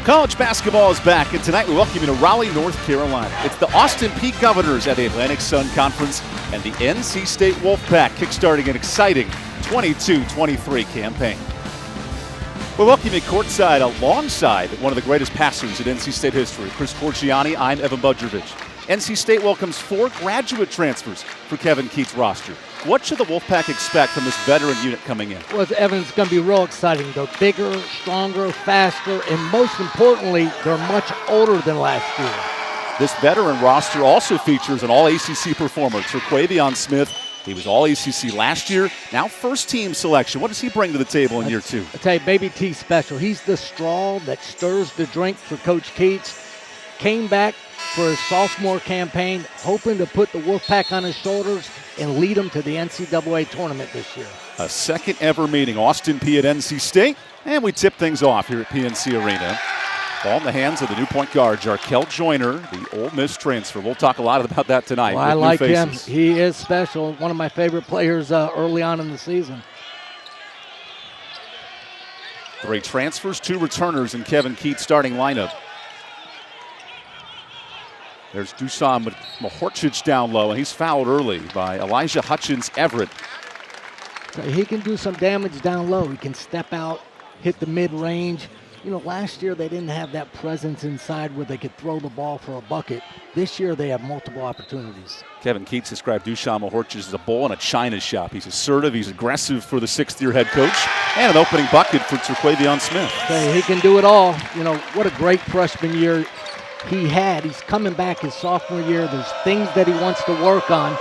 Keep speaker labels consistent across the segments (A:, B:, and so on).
A: College basketball is back, and tonight we welcome you to Raleigh, North Carolina. It's the Austin Peay Governors at the Atlantic Sun Conference and the NC State Wolfpack kickstarting an exciting 22-23 campaign. We welcome you courtside alongside one of the greatest passers in NC State history, Chris Corchiani. I'm Evan Budrovich. NC State welcomes 4 graduate transfers for Kevin Keatts' roster. What should the Wolfpack expect from this veteran unit coming in?
B: Well, Evan, it's going to be real exciting. They're bigger, stronger, faster, and most importantly, they're much older than last year.
A: This veteran roster also features an all-ACC performer, Terquavion Smith. He was all-ACC last year, now first-team selection. What does he bring to the table in year 2?
B: I tell you, Baby T's special. He's the straw that stirs the drink for Coach Keatts. Came back for his sophomore campaign, hoping to put the Wolfpack on his shoulders and lead them to the NCAA tournament this year.
A: A second ever meeting, Austin Peay at NC State, and we tip things off here at PNC Arena. Ball in the hands of the new point guard, Jarkel Joyner, the Ole Miss transfer. We'll talk a lot about that tonight.
B: Well, I like him. He is special. One of my favorite players early on in the season.
A: 3 transfers, 2 returners in Kevin Keatts' starting lineup. There's Dusan Mahorcic down low, and he's fouled early by Elijah Hutchins-Everett.
B: He can do some damage down low. He can step out, hit the mid-range. You know, last year they didn't have that presence inside where they could throw the ball for a bucket. This year they have multiple opportunities.
A: Kevin Keatts described Dusan Mahorcic as a bull in a china shop. He's assertive, he's aggressive for the 6th-year head coach, and an opening bucket for Terquavion Smith.
B: He can do it all. You know, what a great freshman year he had. He's coming back his sophomore year. There's things that he wants to work on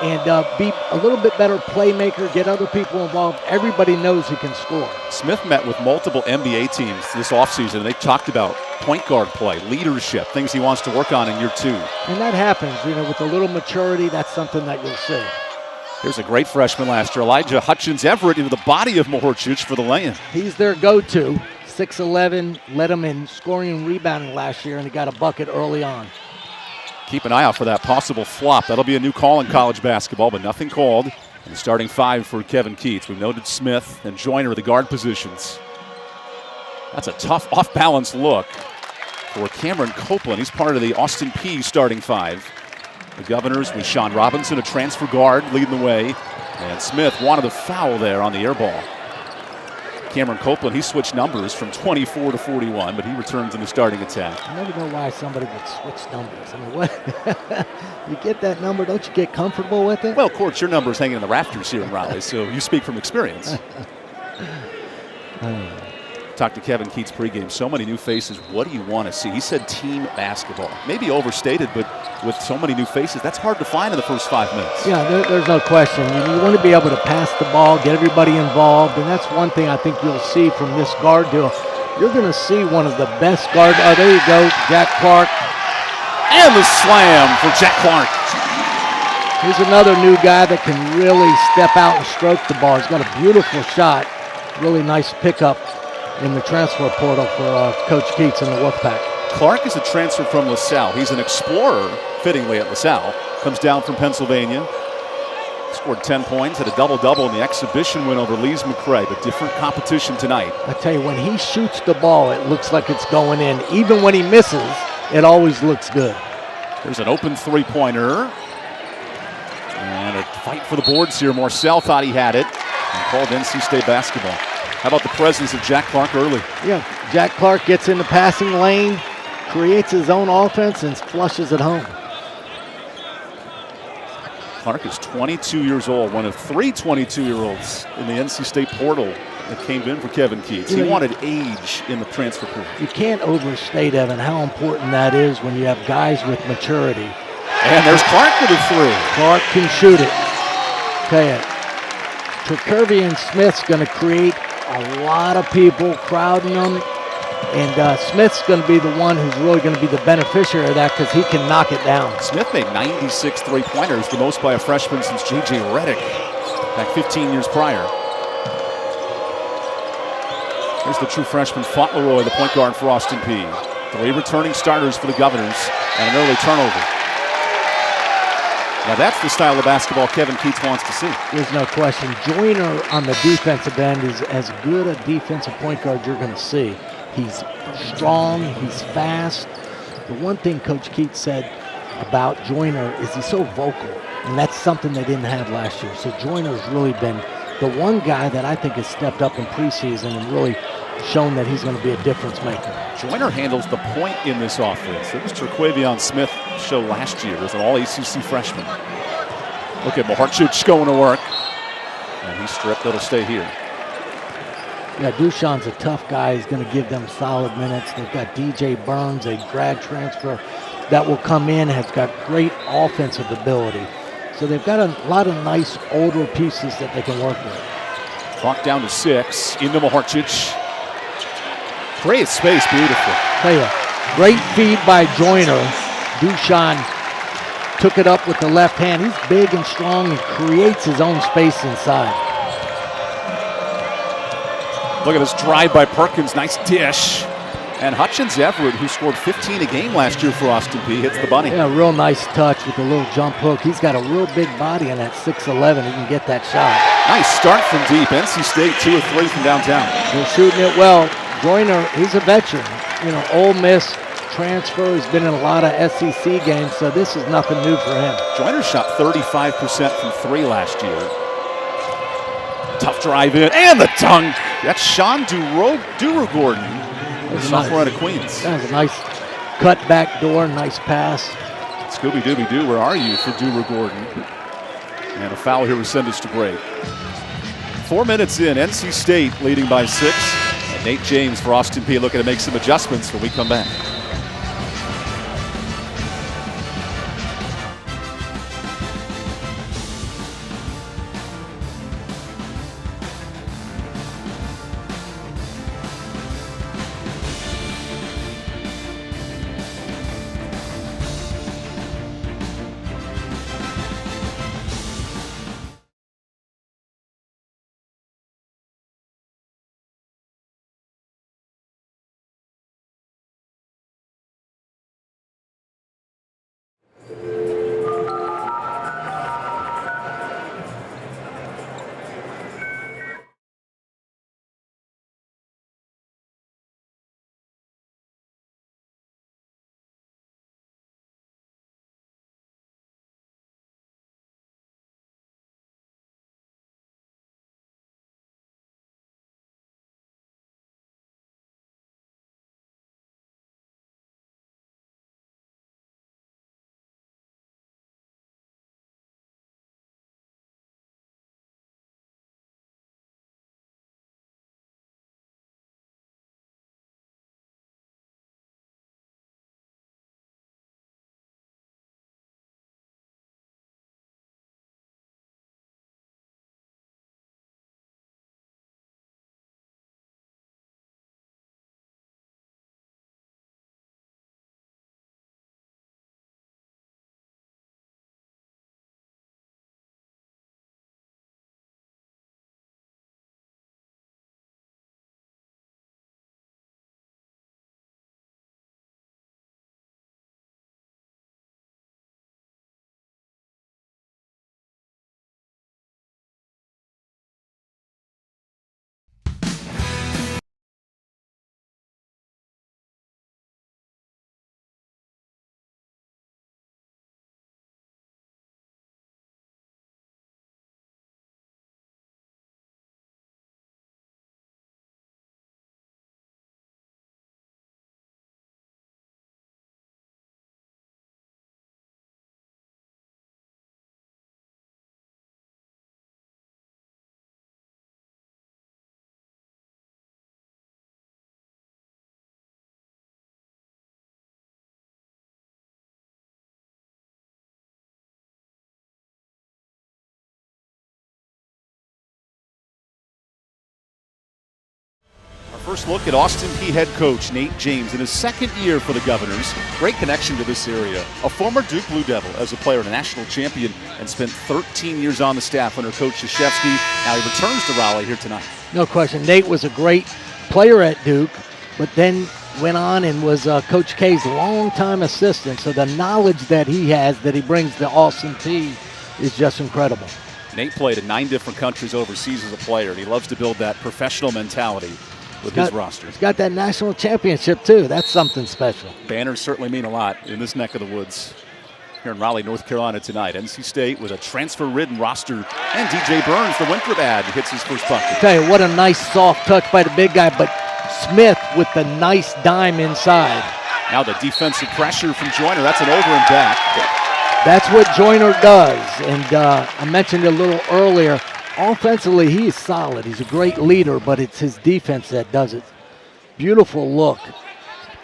B: and be a little bit better playmaker, get other people involved. Everybody knows he can score.
A: Smith met with multiple NBA teams this offseason, and they talked about point guard play, leadership, things he wants to work on in year 2.
B: And that happens, you know, with a little maturity, that's something that you'll see.
A: Here's a great freshman last year, Elijah Hutchins-Everett, into the body of Mahorcic for the lay-in.
B: He's their go-to. 6'11", led him in scoring and rebounding last year, and he got a bucket early on.
A: Keep an eye out for that possible flop. That'll be a new call in college basketball, but nothing called. And the starting 5 for Kevin Keatts. We've noted Smith and Joyner, the guard positions. That's a tough off-balance look for Cameron Copeland. He's part of the Austin Peay starting 5. The Governors with Sean Robinson, a transfer guard, leading the way. And Smith wanted a foul there on the air ball. Cameron Copeland, he switched numbers from 24 to 41, but he returns in the starting attack.
B: I never know why somebody would switch numbers. I mean, what? You get that number, don't you get comfortable with it?
A: Well, of course, your number's hanging in the rafters here in Raleigh, so you speak from experience. Talked to Kevin Keatts pregame. So many new faces. What do you want to see? He said team basketball. Maybe overstated, but with so many new faces, that's hard to find in the first 5 minutes.
B: Yeah, there's no question. You want to be able to pass the ball, get everybody involved, and that's one thing I think you'll see from this guard deal. You're going to see one of the best guard. Oh, there you go, Jack Clark.
A: And the slam for Jack Clark.
B: Here's another new guy that can really step out and stroke the ball. He's got a beautiful shot. Really nice pickup in the transfer portal for Coach Keatts and the Wolfpack.
A: Clark is a transfer from LaSalle. He's an explorer, fittingly, at LaSalle. Comes down from Pennsylvania. Scored 10 points, had a double-double in the exhibition win over Lees McRae, but different competition tonight.
B: I tell you, when he shoots the ball, it looks like it's going in. Even when he misses, it always looks good.
A: There's an open three-pointer. And a fight for the boards here. Marcel thought he had it and called NC State basketball. How about the presence of Jack Clark early? Yeah,
B: Jack Clark gets in the passing lane, creates his own offense, and flushes it home.
A: Clark is 22 years old, one of 3 22-year-olds in the NC State portal that came in for Kevin Keatts. He wanted age in the transfer portal.
B: You can't overstate, Evan, how important that is when you have guys with maturity.
A: And there's Clark with a 3.
B: Clark can shoot it. Tell you, Terquavion Smith's going to create a lot of people crowding them, and Smith's going to be the one who's really going to be the beneficiary of that because he can knock it down.
A: Smith made 96 three-pointers, the most by a freshman since J.J. Redick back 15 years prior. Here's the true freshman, Fauntleroy, the point guard for Austin Peay. 3 returning starters for the Governors and an early turnover. Now that's the style of basketball Kevin Keatts wants to see.
B: There's no question. Joyner on the defensive end is as good a defensive point guard you're going to see. He's strong, he's fast. The one thing Coach Keats said about Joyner is he's so vocal, and that's something they didn't have last year. So Joyner's really been the one guy that I think has stepped up in preseason and really shown that he's going to be a difference maker.
A: Joyner handles the point in this offense. It was Terquavion Smith show last year as an all-ACC freshman. Look at Maharchich going to work. And he's stripped. It'll stay here.
B: Yeah, Dushan's a tough guy. He's going to give them solid minutes. They've got DJ Burns, a grad transfer that will come in, has got great offensive ability. So they've got a lot of nice older pieces that they can work with.
A: Clock down to 6. Into Maharchich. Great space, beautiful.
B: Tell you, great feed by Joyner. Dushan took it up with the left hand. He's big and strong and creates his own space inside.
A: Look at this drive by Perkins. Nice dish. And Hutchins Everett, who scored 15 a game last year for Austin Peay, hits the bunny.
B: Yeah, real nice touch with a little jump hook. He's got a real big body and at 6'11", he can get that shot.
A: Nice start from deep. NC State 2 of 3 from downtown.
B: They're shooting it well. Joyner, he's a veteran. You know, Ole Miss transfer. He's been in a lot of SEC games, so this is nothing new for him.
A: Joyner shot 35% from 3 last year. Tough drive in, and the dunk. That's Sean Duru-Gordon, the sophomore out of Queens.
B: That was a nice cut back door, nice pass.
A: Scooby-Dooby-Doo, where are you for Duru-Gordon? And a foul here will send us to break. 4 minutes in, NC State leading by 6. And Nate James for Austin Peay looking to make some adjustments when we come back. First look at Austin Peay head coach Nate James in his second year for the Governors. Great connection to this area. A former Duke Blue Devil as a player and a national champion, and spent 13 years on the staff under Coach Krzyzewski. Now he returns to Raleigh here tonight.
B: No question. Nate was a great player at Duke, but then went on and was Coach K's longtime assistant. So the knowledge that he has, that he brings to Austin Peay, is just incredible.
A: Nate played in 9 different countries overseas as a player, and he loves to build that professional mentality. with his roster.
B: He's got that national championship, too. That's something special.
A: Banners certainly mean a lot in this neck of the woods here in Raleigh, North Carolina tonight. NC State with a transfer-ridden roster. And DJ Burns, the Winthrop ad, hits his first bucket.
B: I'll tell you, what a nice soft touch by the big guy, but Smith with the nice dime inside.
A: Now the defensive pressure from Joyner. That's an over and back.
B: That's what Joyner does. And I mentioned it a little earlier, offensively, he is solid. He's a great leader, but it's his defense that does it. Beautiful look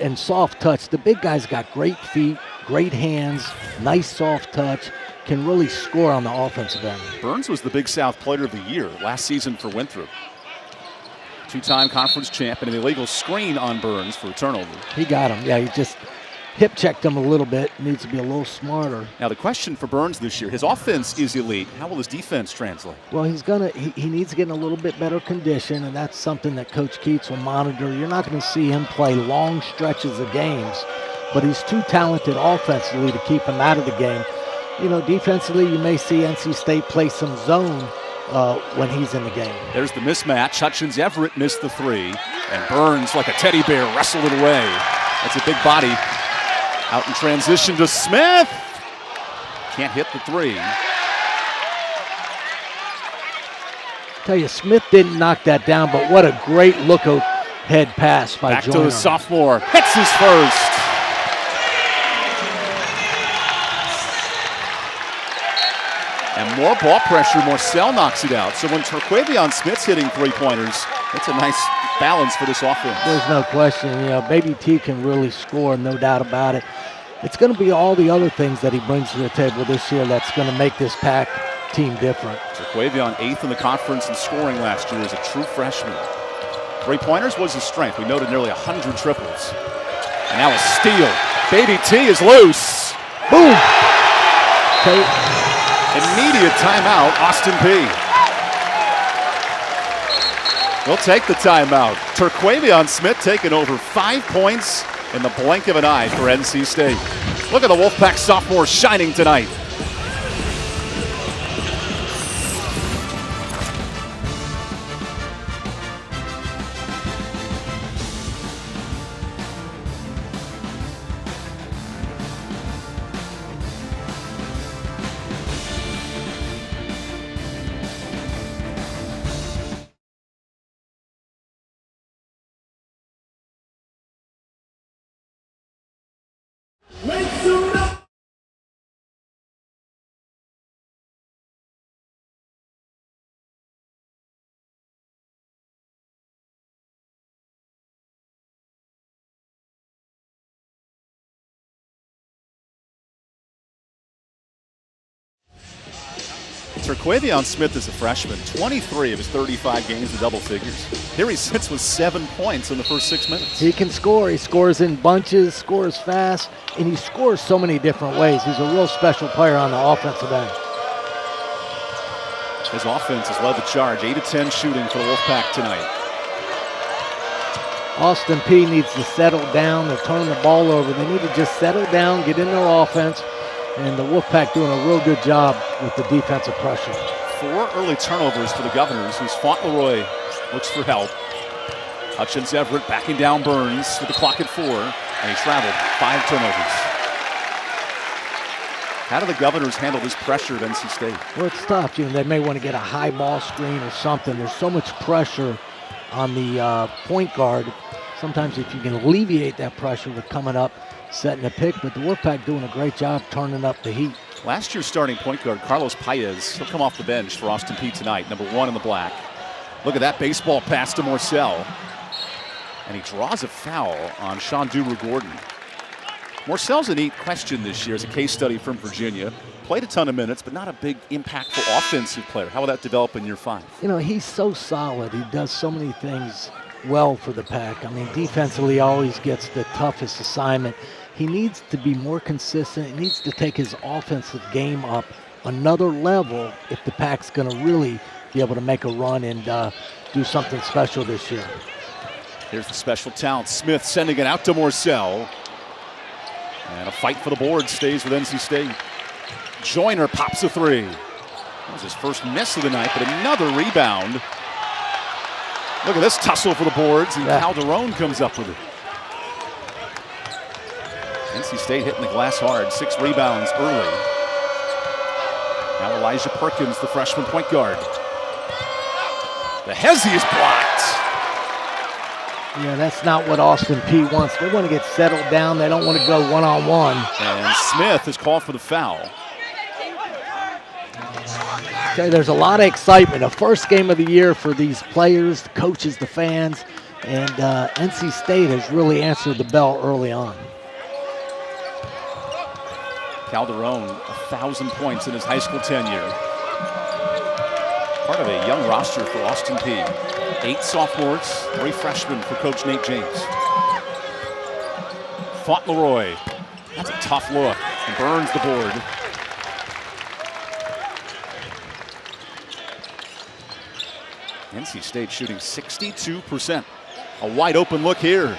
B: and soft touch. The big guy's got great feet, great hands, nice soft touch, can really score on the offensive end.
A: Burns was the Big South Player of the Year last season for Winthrop. Two-time conference champ, and an illegal screen on Burns for a turnover.
B: He got him. Yeah, he just hip-checked him a little bit. Needs to be a little smarter.
A: Now the question for Burns this year, his offense is elite. How will his defense translate?
B: Well, he needs to get in a little bit better condition, and that's something that Coach Keats will monitor. You're not going to see him play long stretches of games, but he's too talented offensively to keep him out of the game. You know, defensively, you may see NC State play some zone when he's in the game.
A: There's the mismatch. Hutchins Everett missed the three, and Burns, like a teddy bear, wrestled it away. That's a big body. Out in transition to Smith. Can't hit the three.
B: Tell you, Smith didn't knock that down, but what a great look-ahead pass by Joyner.
A: Back to the sophomore. Hits his first. And more ball pressure, Morcell knocks it out. So when Terquavion Smith's hitting three-pointers, it's a nice balance for this offense.
B: There's no question. You know, Baby T can really score, no doubt about it. It's going to be all the other things that he brings to the table this year that's going to make this Pack team different.
A: Terquavion 8th in the conference in scoring last year as a true freshman. Three-pointers was his strength. We noted nearly 100 triples. And now a steal. Baby T is loose.
B: Boom. Okay.
A: Immediate timeout, Austin Peay. We'll take the timeout. Terquavion Smith taking over 5 points in the blink of an eye for NC State. Look at the Wolfpack sophomore shining tonight. Terquavion Smith is a freshman, 23 of his 35 games in double figures. Here he sits with 7 points in the first 6 minutes.
B: He can score. He scores in bunches, scores fast, and he scores so many different ways. He's a real special player on the offensive end.
A: His offense has led the charge, 8 of 10 shooting for the Wolfpack tonight.
B: Austin Peay needs to settle down. They're turning the ball over. They need to just settle down, get in their offense. And the Wolfpack doing a real good job with the defensive pressure.
A: 4 early turnovers for the Governors, whose Fauntleroy looks for help. Hutchins Everett backing down Burns with the clock at 4, and he traveled 5 turnovers. How do the Governors handle this pressure at NC State?
B: Well, it's tough. You know, they may want to get a high ball screen or something. There's so much pressure on the point guard. Sometimes if you can alleviate that pressure with coming up, setting a pick, but the Wolfpack doing a great job turning up the heat.
A: Last year's starting point guard, Carlos Paez, he'll come off the bench for Austin Peay tonight, number 1 in the black. Look at that baseball pass to Morcell. And he draws a foul on Sean Duru-Gordon. Morcell's a neat question this year as a case study from Virginia. Played a ton of minutes, but not a big, impactful offensive player. How will that develop in year 5?
B: You know, he's so solid. He does so many things well for the Pack. I mean, defensively always gets the toughest assignment. He needs to be more consistent. He needs to take his offensive game up another level if the Pack's going to really be able to make a run and do something special this year.
A: Here's the special talent. Smith sending it out to Morcell. And a fight for the board stays with NC State. Joyner pops a 3. That was his first miss of the night, but another rebound. Look at this tussle for the boards, and
B: Yeah.
A: Calderon comes up with it. NC State hitting the glass hard, 6 rebounds early. Now Elijah Perkins, the freshman point guard. The Hezi is blocked.
B: Yeah, that's not what Austin Peay wants. They want to get settled down. They don't want to go one-on-one.
A: And Smith is called for the foul.
B: Okay, there's a lot of excitement. The first game of the year for these players, the coaches, the fans, and NC State has really answered the bell early on.
A: Calderon, 1,000 points in his high school tenure. Part of a young roster for Austin Peay. 8 sophomores, 3 freshmen for Coach Nate James. Fauntleroy, that's a tough look, and burns the board. NC State shooting 62%. A wide open look here.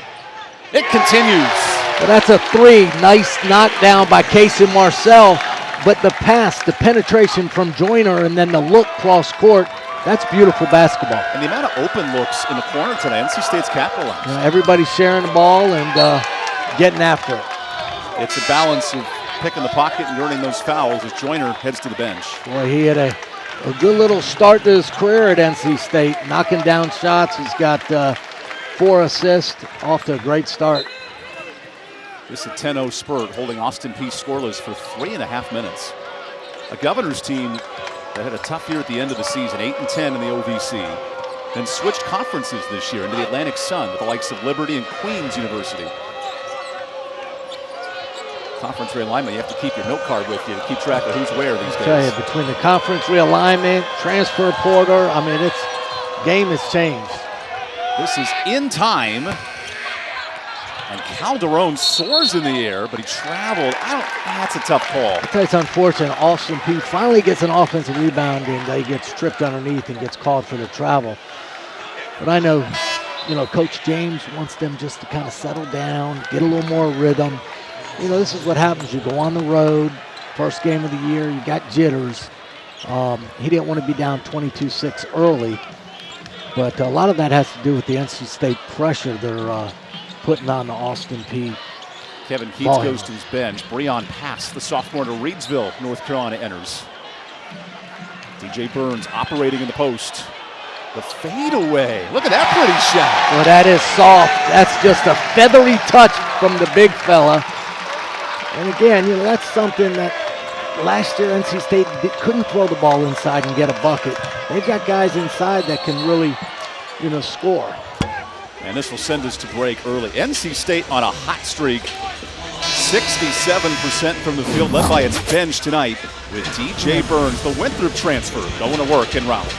A: It continues.
B: Well, that's a 3. Nice knockdown by Casey Marcel. But the pass, the penetration from Joyner, and then the look cross court, that's beautiful basketball.
A: And the amount of open looks in the corner tonight, NC State's capitalized.
B: Everybody's sharing the ball and getting after it.
A: It's a balance of picking the pocket and earning those fouls as Joyner heads to the bench.
B: Boy, he had a good little start to his career at NC State, knocking down shots. He's got 4 assists, off to a great start.
A: This is a 10-0 spurt, holding Austin Peay scoreless for 3.5 minutes. A Governor's team that had a tough year at the end of the season, 8-10 in the OVC, then switched conferences this year into the Atlantic Sun with the likes of Liberty and Queens University. Conference realignment, you have to keep your note card with you to keep track of who's where these days.
B: Tell you, between the conference realignment, transfer portal, I mean, game has changed.
A: This is in time. And Calderon soars in the air, but he traveled. That's a tough call.
B: I tell you, it's unfortunate. Austin Peay finally gets an offensive rebound and he gets tripped underneath and gets called for the travel. But I know, Coach James wants them just to kind of settle down, get a little more rhythm. This is what happens. You go on the road, first game of the year, you got jitters. He didn't want to be down 22-6 early, but a lot of that has to do with the NC State pressure they're putting on the Austin Peay.
A: Kevin Keats goes to his bench. Breon Pass, the sophomore to Reidsville, North Carolina, enters. DJ Burns operating in the post. The fadeaway. Look at that pretty shot.
B: Well, that is soft. That's just a feathery touch from the big fella. And again, that's something that last year NC State couldn't throw the ball inside and get a bucket. They've got guys inside that can really, score.
A: And this will send us to break early. NC State on a hot streak. 67% from the field, led by its bench tonight with DJ Burns, the Winthrop transfer, going to work in Raleigh.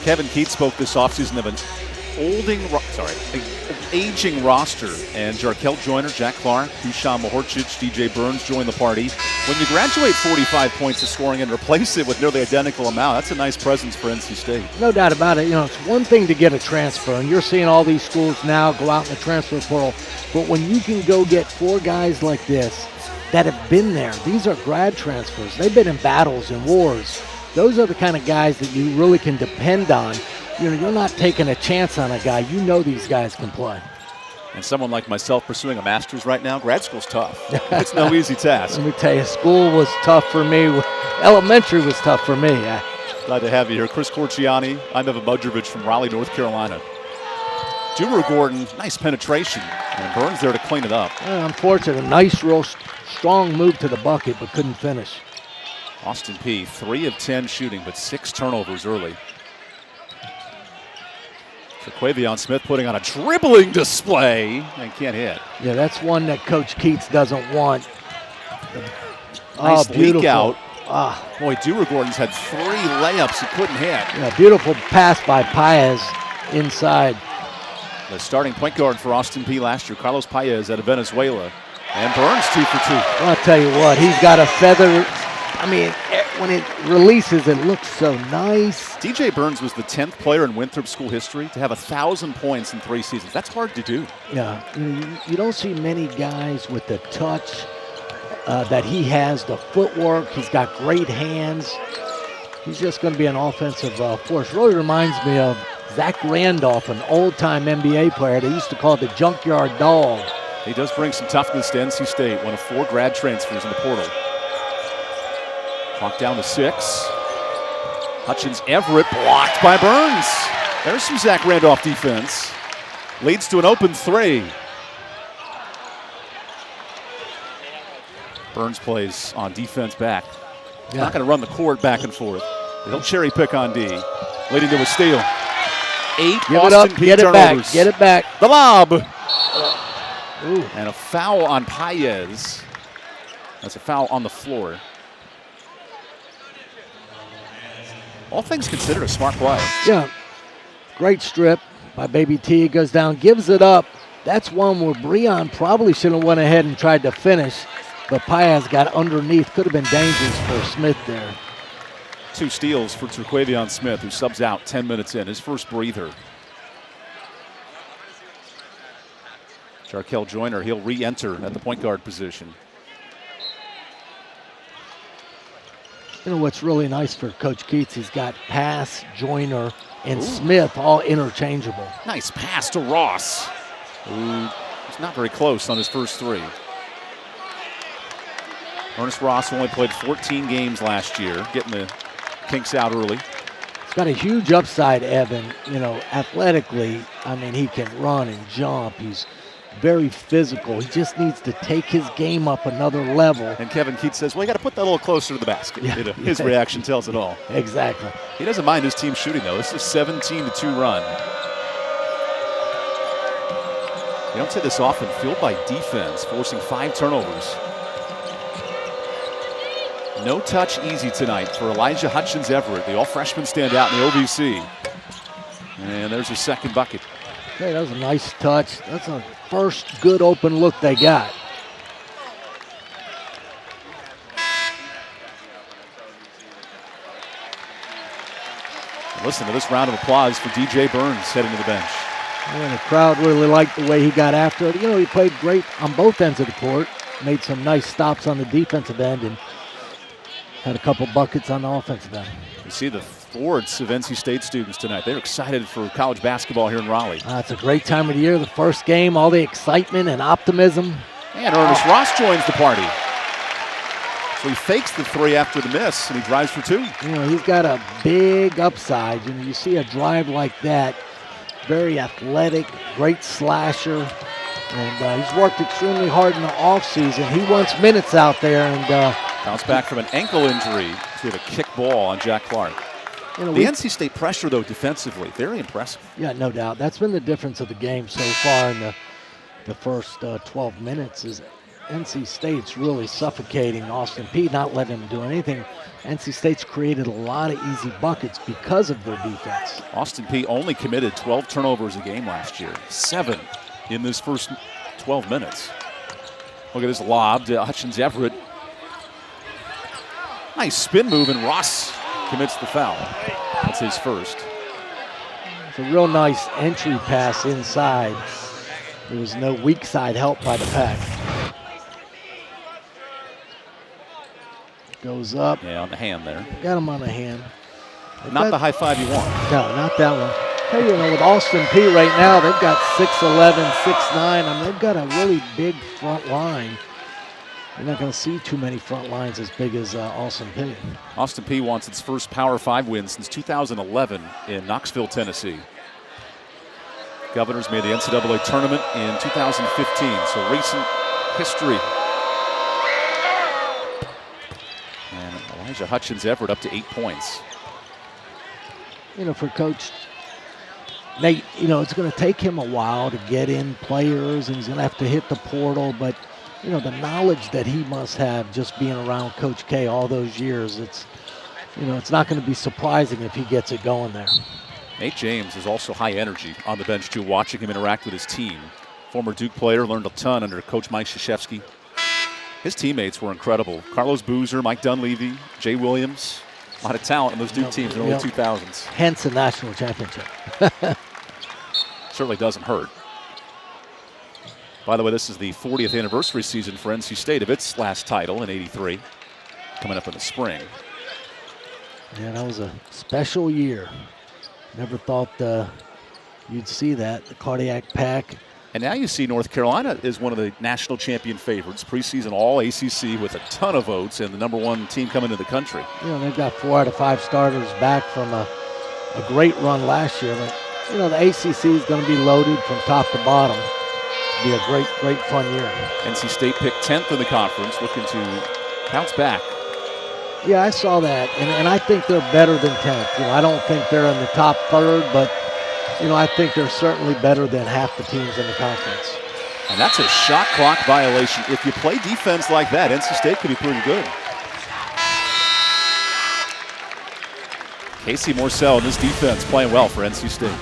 A: Kevin Keats spoke this offseason of an aging roster, and Jarkel Joyner, Jack Clark, Dusan Mahorcic, DJ Burns joined the party. When you graduate 45 points of scoring and replace it with nearly identical amount, that's a nice presence for NC State.
B: No doubt about it. You know, it's one thing to get a transfer, and you're seeing all these schools now go out in the transfer portal, but when you can go get 4 guys like this that have been there, these are grad transfers. They've been in battles and wars. Those are the kind of guys that you really can depend on. You know, you're not taking a chance on a guy. You know these guys can play.
A: And someone like myself pursuing a master's right now, grad school's tough. It's no easy task.
B: Let me tell you, school was tough for me. Elementary was tough for me.
A: Glad to have you here. Chris Corciani, I'm Evan Budrovich from Raleigh, North Carolina. Dewar Gordon, nice penetration. And Burns there to clean it up.
B: Unfortunate, a nice, real strong move to the bucket, but couldn't finish.
A: Austin Peay, 3 of 10 shooting, but 6 turnovers early. Quavion Smith putting on a dribbling display and can't hit.
B: Yeah, that's one that Coach Keats doesn't want.
A: Nice
B: beautiful.
A: leak out. Boy, Dewar Gordon's had 3 layups he couldn't hit.
B: Yeah, beautiful pass by Paez inside.
A: The starting point guard for Austin Peay last year, Carlos Paez out of Venezuela. And Burns 2 for 2.
B: Well, I'll tell you what, he's got a feather. I mean, when it releases, it looks so nice.
A: DJ Burns was the 10th player in Winthrop school history to have 1,000 points in 3 seasons. That's hard to do.
B: Yeah, you don't see many guys with the touch that he has, the footwork. He's got great hands. He's just going to be an offensive force. Really reminds me of Zach Randolph, an old-time NBA player. They used to call it the Junkyard Dog.
A: He does bring some toughness to NC State, one of 4 grad transfers in the portal. Clock down to 6. Hutchins Everett blocked by Burns. There's some Zach Randolph defense. Leads to an open 3. Burns plays on defense back. Yeah. Not going to run the court back and forth. He'll cherry pick on D, leading to a steal. 8
B: Give
A: Austin
B: it up,
A: Peay
B: get
A: turnovers.
B: it back, get it back.
A: The lob.
B: Ooh.
A: And a foul on Paez. That's a foul on the floor. All things considered, a smart play.
B: Yeah, great strip by Baby T. Goes down, gives it up. That's one where Breon probably should have went ahead and tried to finish, but Paez got underneath. Could have been dangerous for Smith there.
A: 2 steals for Terquavion Smith, who subs out 10 minutes in, his first breather. Jarkel Joyner, he'll re-enter at the point guard position.
B: You know what's really nice for Coach Keats, he's got Pass, Joyner, and Smith all interchangeable.
A: Nice pass to Ross, who was not very close on his first 3. Ernest Ross only played 14 games last year, getting the kinks out early.
B: He's got a huge upside, Evan. You know, athletically, I mean, he can run and jump. He's very physical. He just needs to take his game up another level.
A: And Kevin Keats says, well, you got to put that a little closer to the basket.
B: Yeah.
A: His reaction tells it all.
B: Exactly.
A: He doesn't mind his team shooting, though. This is a 17-2 run. You don't say this often, fueled by defense, forcing 5 turnovers. No touch easy tonight for Elijah Hutchins Everett, the all-freshman standout in the OVC. And there's his second bucket.
B: Hey, that was a nice touch. That's a first good open look they got.
A: And listen to this round of applause for DJ Burns heading to the bench.
B: And the crowd really liked the way he got after it. You know, he played great on both ends of the court. Made some nice stops on the defensive end and had a couple buckets on the offensive end.
A: You see the thwarts of NC State students tonight. They're excited for college basketball here in Raleigh.
B: It's a great time of the year. The first game, all the excitement and optimism.
A: And Ernest Ross joins the party. So he fakes the 3 after the miss, and he drives for 2.
B: You know, he's got a big upside. You know, you see a drive like that, very athletic, great slasher. And he's worked extremely hard in the offseason. He wants minutes out there. And
A: bounced back from an ankle injury to a kick ball on Jack Clark.
B: You know,
A: the NC State pressure, though, defensively, very impressive.
B: Yeah, no doubt. That's been the difference of the game so far in the first 12 minutes is NC State's really suffocating Austin Peay, not letting him do anything. NC State's created a lot of easy buckets because of their defense.
A: Austin Peay only committed 12 turnovers a game last year, 7 in this first 12 minutes. Look at this lob to Hutchins Everett. Nice spin move, and Ross commits the foul. That's his first.
B: It's a real nice entry pass inside. There was no weak side help by the Pack. Goes up.
A: Yeah, on the hand there.
B: Got him on the hand.
A: Not the high five you want.
B: No, not that one. Hey, you know, with Austin Peay right now, they've got 6'11", 6'9". I mean, they've got a really big front line. You're not going to see too many front lines as big as Austin Peay.
A: Austin Peay wants its first Power 5 win since 2011 in Knoxville, Tennessee. Governors made the NCAA tournament in 2015, so recent history. And Elijah Hutchins Everett up to 8 points.
B: You know, for Coach Nate, you know, it's going to take him a while to get in players, and he's going to have to hit the portal, but you know, the knowledge that he must have just being around Coach K all those years, it's, you know, it's not going to be surprising if he gets it going there.
A: Nate James is also high energy on the bench too, watching him interact with his team. Former Duke player, learned a ton under Coach Mike Krzyzewski. His teammates were incredible. Carlos Boozer, Mike Dunleavy, Jay Williams. A lot of talent in those Duke teams in the early 2000s.
B: Hence a national championship.
A: Certainly doesn't hurt. By the way, this is the 40th anniversary season for NC State of its last title in '83, coming up in the spring.
B: Yeah, that was a special year. Never thought you'd see that, the Cardiac Pack.
A: And now you see North Carolina is one of the national champion favorites, preseason all ACC with a ton of votes and the #1 team coming to the country.
B: You know, they've got 4 out of 5 starters back from a great run last year. But, you know, the ACC is going to be loaded from top to bottom. Be a great, great fun year.
A: NC State picked 10th in the conference, looking to bounce back.
B: Yeah, I saw that, and I think they're better than 10th. You know, I don't think they're in the top third, but, you know, I think they're certainly better than half the teams in the conference.
A: And that's a shot clock violation. If you play defense like that, NC State could be pretty good. Casey Morsell and his defense playing well for NC State.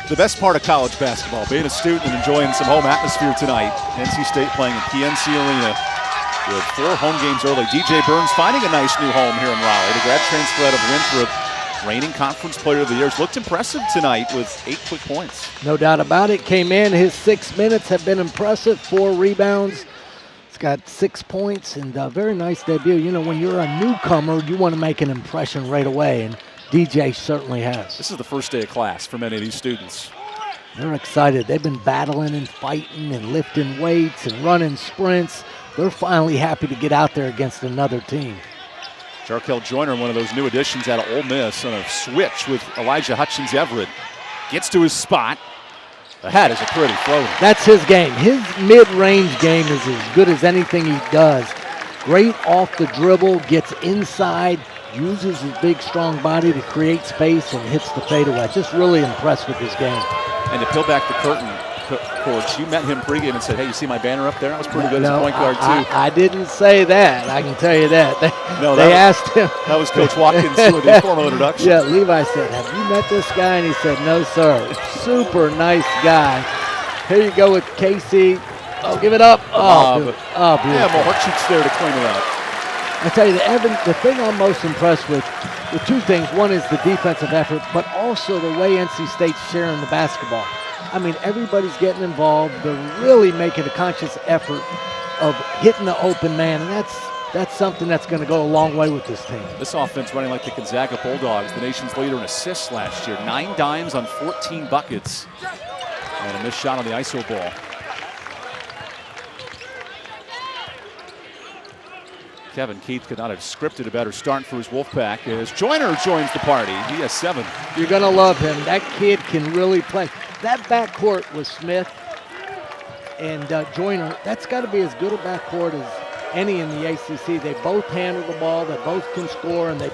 A: The best part of college basketball, being a student and enjoying some home atmosphere tonight. NC State playing in PNC Arena with 4 home games early. DJ Burns finding a nice new home here in Raleigh. The grad transfer out of Winthrop, reigning conference player of the year, looked impressive tonight with 8 quick points.
B: No doubt about it. Came in, his 6 minutes have been impressive. 4 rebounds. He's got 6 points and a very nice debut. You know, when you're a newcomer, you want to make an impression right away, and DJ certainly has.
A: This is the first day of class for many of these students.
B: They're excited. They've been battling and fighting and lifting weights and running sprints. They're finally happy to get out there against another team.
A: Jarkel Joyner, one of those new additions out of Ole Miss, on a switch with Elijah Hutchins Everett. Gets to his spot. The hat is a pretty floater.
B: That's his game. His mid-range game is as good as anything he does. Great off the dribble, gets inside, uses his big, strong body to create space and hits the fadeaway. Just really impressed with his game.
A: And to peel back the curtain, Coach, you met him pregame and said, hey, you see my banner up there? That was pretty good as a point guard, too.
B: I didn't say that. I can tell you that. They asked him.
A: That was Coach Watkins with the formal introduction.
B: Yeah, Levi said, have you met this guy? And he said, no, sir. Super nice guy. Here you go with Casey. Oh, give it up. Oh, beautiful.
A: Yeah, Mohorchic's there to clean it up.
B: I tell you, Evan, the thing I'm most impressed with 2 things. One is the defensive effort, but also the way NC State's sharing the basketball. I mean, everybody's getting involved. They're really making a conscious effort of hitting the open man, and that's something that's going to go a long way with this team.
A: This offense running like the Gonzaga Bulldogs, the nation's leader in assists last year. 9 dimes on 14 buckets. And a missed shot on the ISO ball. Kevin Keith could not have scripted a better start for his Wolfpack as Joyner joins the party. He has 7.
B: You're going to love him. That kid can really play. That backcourt with Smith and Joyner, that's got to be as good a backcourt as any in the ACC. They both handle the ball, they both can score, and they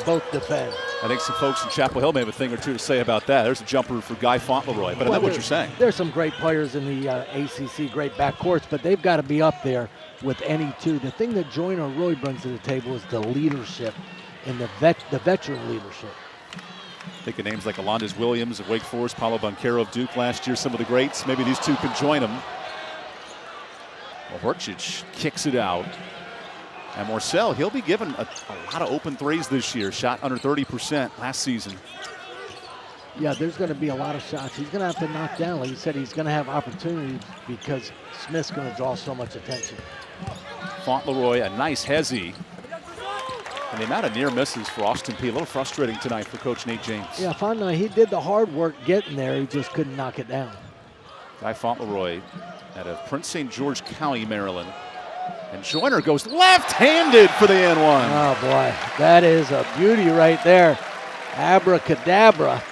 B: both defend.
A: I think some folks in Chapel Hill may have a thing or two to say about that. There's a jumper for Guy Fauntleroy, but I know what you're saying.
B: There's some great players in the ACC, great backcourts, but they've got to be up there with any two. The thing that Joyner really brings to the table is the leadership and the veteran leadership.
A: Think of names like Alondes Williams of Wake Forest, Paulo Banchero of Duke last year, some of the greats. Maybe these two can join them. Mohorčić kicks it out. And Morcell, he'll be given a lot of open threes this year. Shot under 30% last season.
B: Yeah, there's going to be a lot of shots. He's going to have to knock down. Like you said, he's going to have opportunities because Smith's going to draw so much attention.
A: Fauntleroy, a nice hezzy. And the amount of near misses for Austin Peay, a little frustrating tonight for Coach Nate James.
B: Yeah, Fauntleroy, he did the hard work getting there. He just couldn't knock it down.
A: Guy Fauntleroy out of Prince St. George County, Maryland. And Joyner goes left-handed for the N1.
B: Oh, boy. That is a beauty right there. Abracadabra.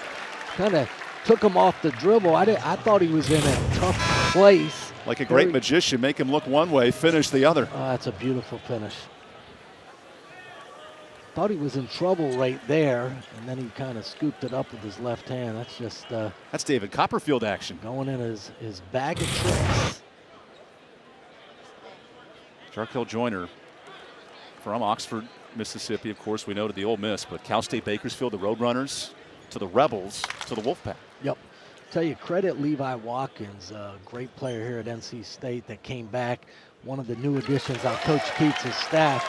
B: Kind of took him off the dribble. I thought he was in a tough place.
A: Like a great magician, make him look one way, finish the other.
B: Oh, that's a beautiful finish. Thought he was in trouble right there, and then he kind of scooped it up with his left hand. That's just...
A: that's David Copperfield action.
B: Going in his bag of tricks.
A: Jarkel Joyner from Oxford, Mississippi. Of course, we noted the Ole Miss, but Cal State Bakersfield, the Roadrunners, to the Rebels, to the Wolfpack.
B: Yep. Tell you, credit Levi Watkins, a great player here at NC State that came back, one of the new additions on Coach Keats' staff.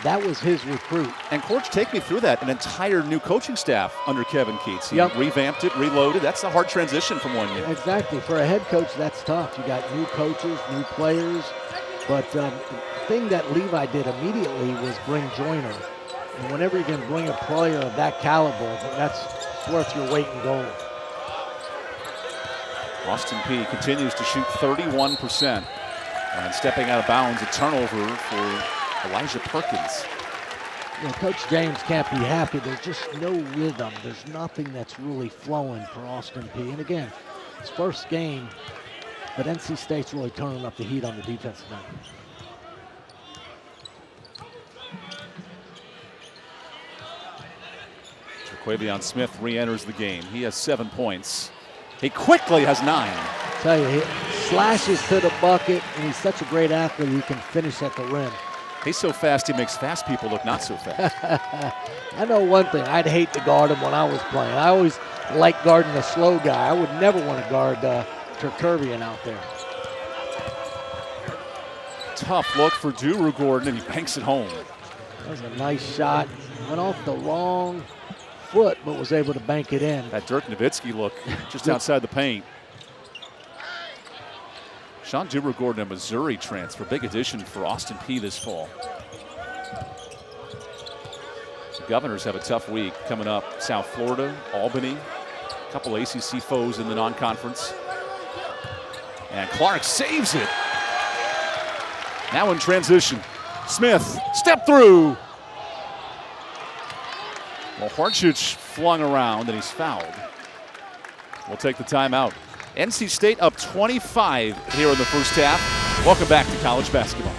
B: That was his recruit.
A: And Coach, take me through that. An entire new coaching staff under Kevin Keats. He revamped it, reloaded. That's a hard transition from 1 year.
B: Exactly. For a head coach, that's tough. You got new coaches, new players. But the thing that Levi did immediately was bring Joyner. And whenever you can bring a player of that caliber, that's worth your weight in gold.
A: Austin Peay continues to shoot 31%. And stepping out of bounds, a turnover for Elijah Perkins.
B: You know, Coach James can't be happy. There's just no rhythm. There's nothing that's really flowing for Austin Peay. And again, his first game, but NC State's really turning up the heat on the defensive end.
A: Jaquavion Smith re-enters the game. He has 7 points. He quickly has 9.
B: I tell you, he slashes to the bucket, and he's such a great athlete he can finish at the rim.
A: He's so fast he makes fast people look not so fast.
B: I know one thing. I'd hate to guard him when I was playing. I always like guarding a slow guy. I would never want to guard Terkurvian out there.
A: Tough look for Drew Gordon, and he banks it home.
B: That was a nice shot. Went off the wrong foot, but was able to bank it in.
A: That Dirk Nowitzki look just outside the paint. Sean Drew Gordon, a Missouri transfer. Big addition for Austin Peay this fall. The Governors have a tough week coming up. South Florida, Albany, a couple ACC foes in the non-conference. And Clark saves it. Now in transition. Smith, step through. Well, Harchich flung around and he's fouled. We'll take the timeout. NC State up 25 here in the first half. Welcome back to college basketball.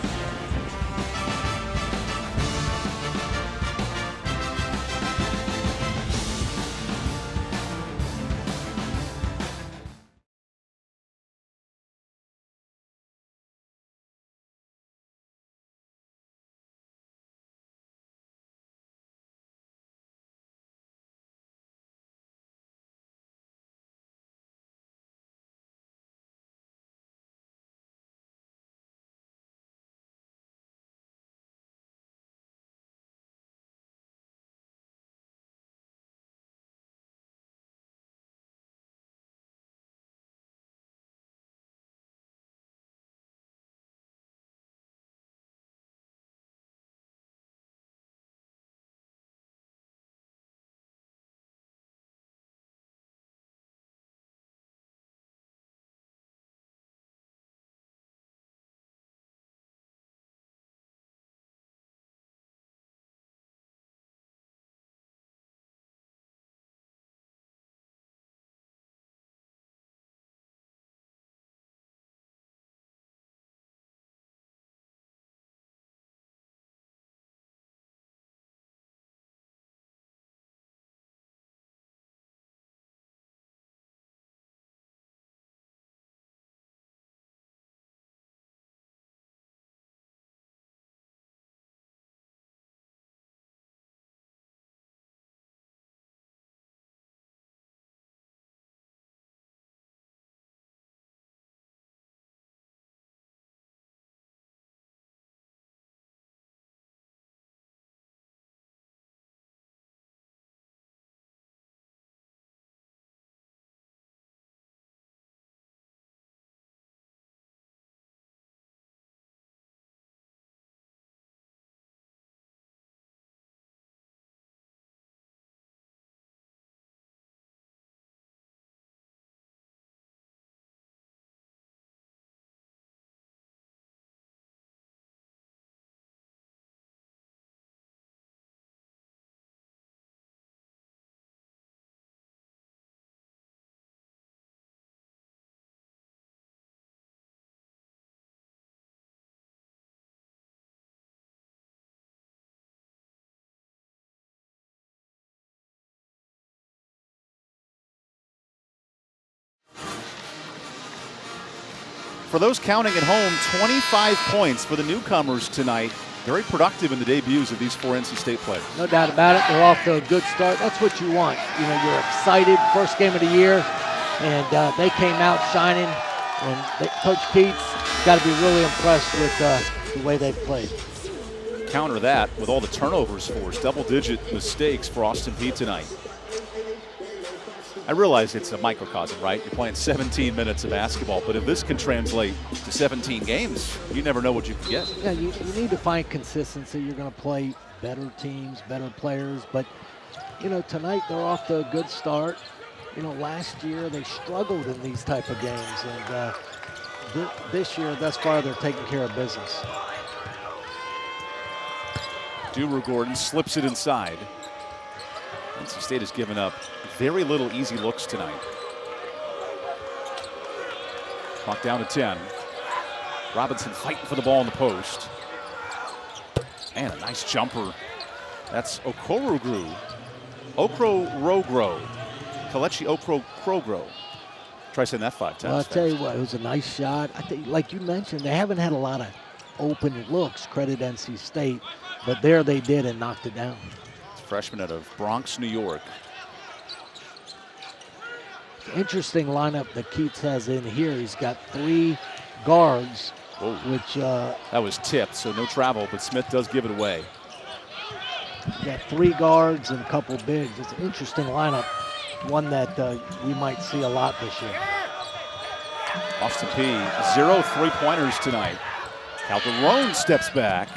A: For those counting at home, 25 points for the newcomers tonight. Very productive in the debuts of these four NC State players.
B: No doubt about it. They're off to a good start. That's what you want. You know, you're excited. First game of the year, and they came out shining. And Coach Keats got to be really impressed with the way they've played.
A: Counter that with all the turnovers forced. Double-digit mistakes for Austin Peay tonight. I realize it's a microcosm, right? You're playing 17 minutes of basketball, but if this can translate to 17 games, you never know what you can get.
B: Yeah, you need to find consistency. You're going to play better teams, better players, but, you know, tonight they're off to a good start. You know, last year they struggled in these type of games, and this year, thus far, they're taking care of business.
A: Drew Gordon slips it inside. NC State has given up very little easy looks tonight. Clock down to 10. Robinson fighting for the ball in the post. And a nice jumper. That's Okorogro. Okorogro. Kelechi Okorogro. Try saying that 5 times.
B: Well, I'll tell you what, it was a nice shot. I think, like you mentioned, they haven't had a lot of open looks, credit NC State, but there they did and knocked it down.
A: Freshman out of Bronx, New York.
B: Interesting lineup that Keats has in here. He's got 3 guards,
A: Whoa.
B: which
A: That was tipped, so no travel, but Smith does give it away.
B: got 3 guards and a couple bigs. It's an interesting lineup, one that we might see a lot this year.
A: Austin Peay, 0 3-pointers tonight. Calderon steps back.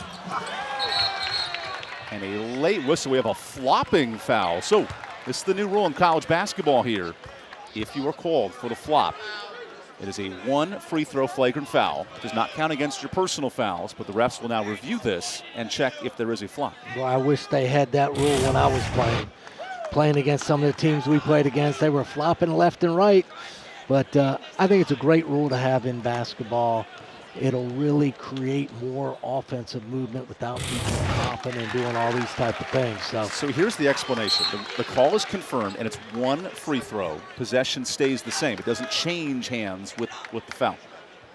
A: And a late whistle. We have a flopping foul. So this is the new rule in college basketball here. If you are called for the flop, it is a 1 free throw flagrant foul. It does not count against your personal fouls, but the refs will now review this and check if there is a flop.
B: Well, I wish they had that rule when I was playing against some of the teams we played against. They were flopping left and right. But I think it's a great rule to have in basketball. It'll really create more offensive movement without people flopping and doing all these type of things.
A: So here's the explanation. The call is confirmed, and it's 1 free throw. Possession stays the same. It doesn't change hands with the foul.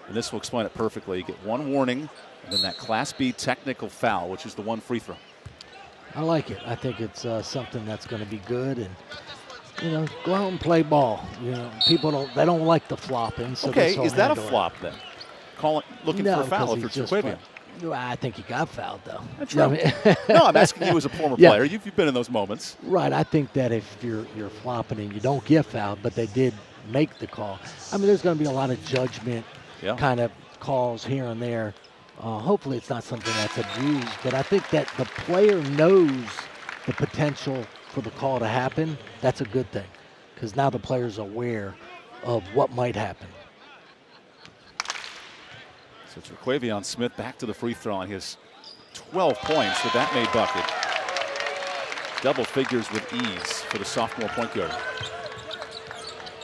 A: And this will explain it perfectly. You get 1 warning, and then that Class B technical foul, which is the 1 free throw.
B: I like it. I think it's something that's going to be good. And go out and play ball. People don't like the flopping. So
A: okay, is that a flop then? Looking for a foul if you're Jaquavian.
B: I think he got fouled, though.
A: That's right. No, I'm asking you as a former player. You've been in those moments.
B: Right. I think that if you're flopping and you don't get fouled, but they did make the call. I mean, there's going to be a lot of judgment kind of calls here and there. Hopefully it's not something that's abused, but I think that the player knows the potential for the call to happen. That's a good thing because now the player's aware of what might happen.
A: So Jaquavion Smith back to the free throw line. He has 12 points with that made bucket. Double figures with ease for the sophomore point guard.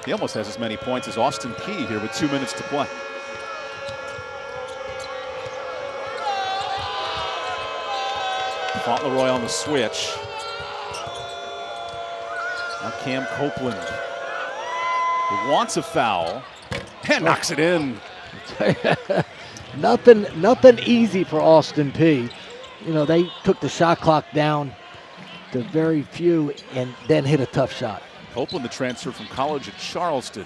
A: He almost has as many points as Austin Peay here with 2 minutes to play. Fauntleroy on the switch. Now Cam Copeland. He wants a foul and knocks it in.
B: Nothing easy for Austin Peay. They took the shot clock down to very few and then hit a tough shot.
A: Copeland, the transfer from college at Charleston.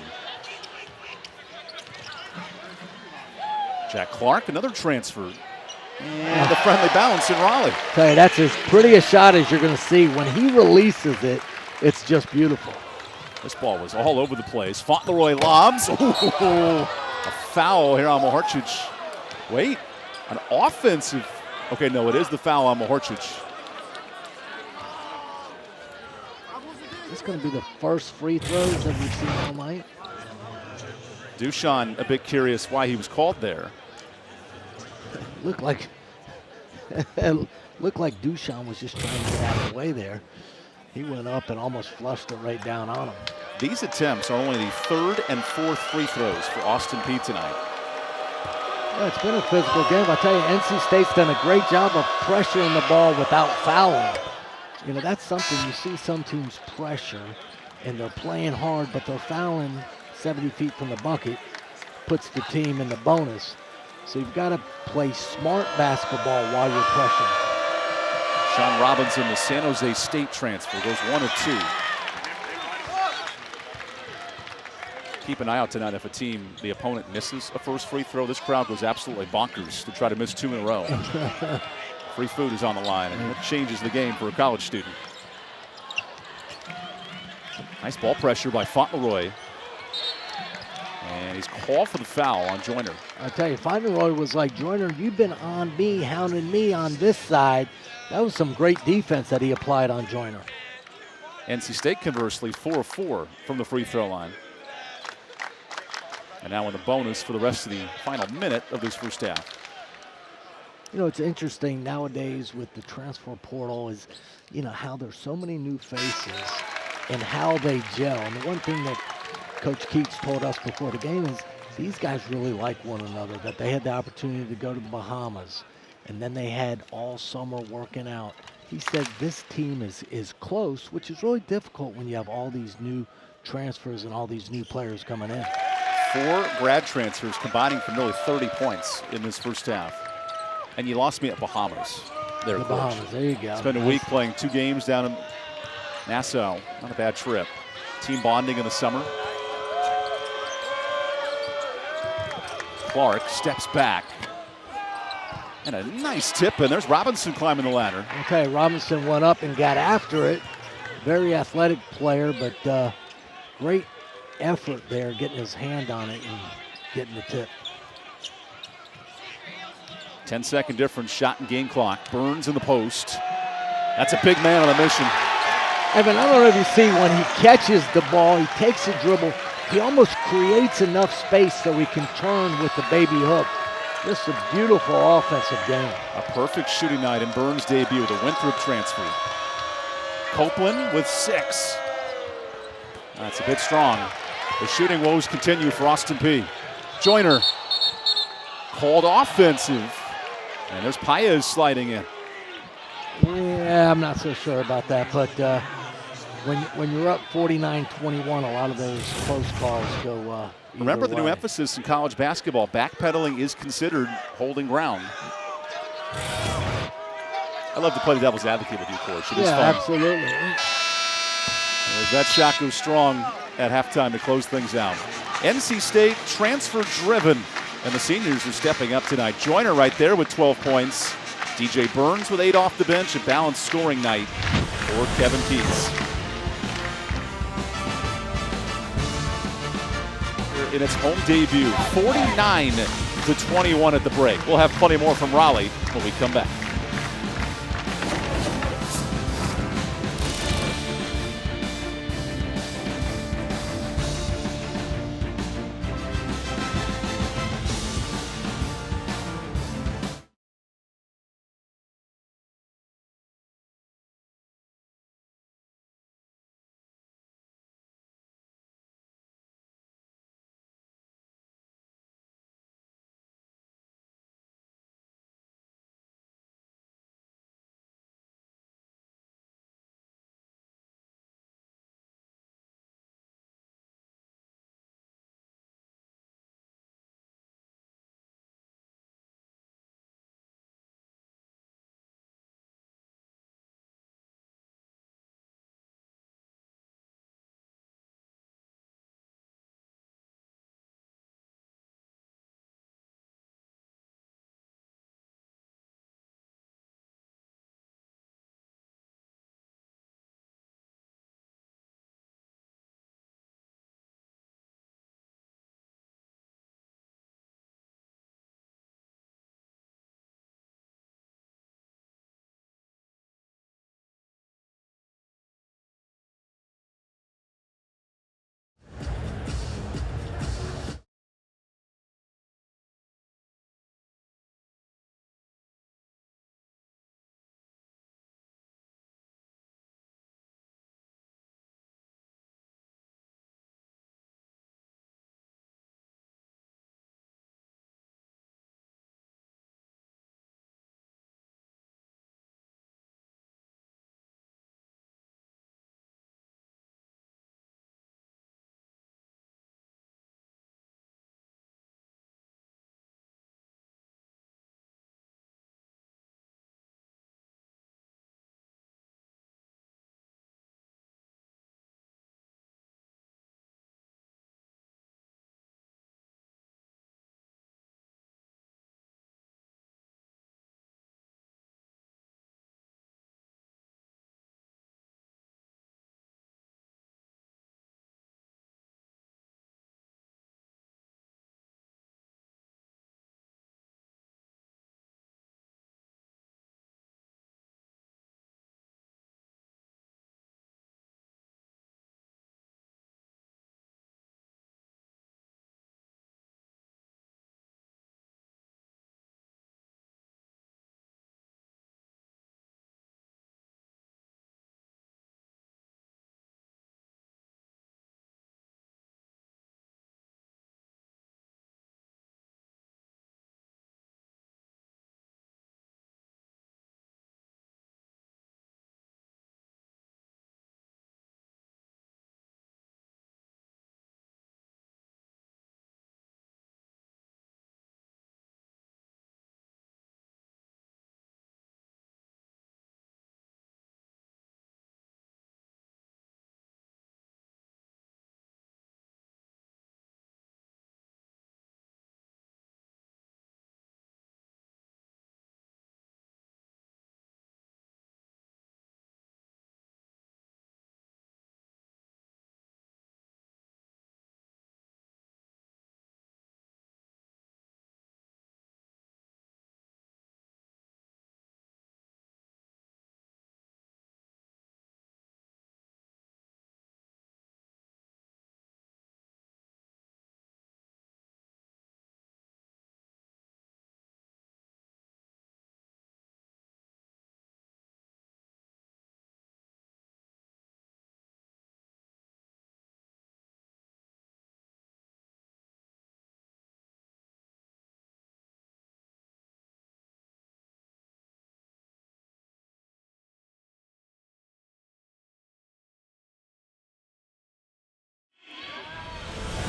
A: Jack Clark, another transfer. And the friendly bounce in Raleigh.
B: Tell you, that's as pretty a shot as you're going to see. When he releases it, it's just beautiful.
A: This ball was all over the place. Fauntleroy lobs. Ooh, a foul here on Mahorcic. Wait, an offensive. Okay, no, it is the foul on Mahorcic.
B: This is going to be the first free throws that we've seen all night.
A: Dushan a bit curious why he was called there.
B: Looked like Dushan was just trying to get out of the way there. He went up and almost flushed it right down on him.
A: These attempts are only the 3rd and 4th free throws for Austin Peay tonight.
B: Yeah, it's been a physical game. I tell you, NC State's done a great job of pressuring the ball without fouling. That's something you see some teams pressure, and they're playing hard, but they're fouling 70 feet from the bucket, puts the team in the bonus. So you've got to play smart basketball while you're pressuring.
A: Sean Robinson, the San Jose State transfer, goes 1 of 2. Keep an eye out tonight if the opponent misses a first free throw. This crowd goes absolutely bonkers to try to miss 2 in a row. Free food is on the line, and it changes the game for a college student. Nice ball pressure by Fauntleroy. And he's called for the foul on Joyner.
B: I tell you, Fauntleroy was like, Joyner, you've been on me, hounding me on this side. That was some great defense that he applied on Joyner.
A: NC State, conversely, 4 of 4 from the free throw line. And now in the bonus for the rest of the final minute of this first half.
B: It's interesting nowadays with the transfer portal is, how there's so many new faces and how they gel. And the one thing that Coach Keats told us before the game is these guys really like one another, that they had the opportunity to go to the Bahamas, and then they had all summer working out. He said this team is close, which is really difficult when you have all these new transfers and all these new players coming in.
A: 4 grad transfers combining for nearly 30 points in this first half. And you lost me at Bahamas. There,
B: the Bahamas, there you go.
A: Spent a week playing 2 games down in Nassau. Not a bad trip. Team bonding in the summer. Clark steps back. And a nice tip, and there's Robinson climbing the ladder.
B: Okay, Robinson went up and got after it. Very athletic player, but great effort there, getting his hand on it and getting the tip.
A: 10-second difference, shot and game clock. Burns in the post. That's a big man on a mission.
B: Evan, I don't know if you see when he catches the ball, he takes a dribble, he almost creates enough space so he can turn with the baby hook. Just a beautiful offensive game.
A: A perfect shooting night in Burns' debut, the Winthrop transfer. Copeland with 6. That's a bit strong. The shooting woes continue for Austin Peay. Joyner called offensive. And there's Paez sliding in.
B: Yeah, I'm not so sure about that, but when you're up 49-21, a lot of those close calls go
A: Remember the new
B: way.
A: emphasis in college basketball. Backpedaling is considered holding ground. I love to play the devil's advocate with you, Coach. It is fun.
B: Absolutely.
A: That shot goes strong at halftime to close things out. NC State transfer driven, and the seniors are stepping up tonight. Joyner right there with 12 points. DJ Burns with 8 off the bench. A balanced scoring night for Kevin Keats. In its home debut, 49-21 at the break. We'll have plenty more from Raleigh when we come back.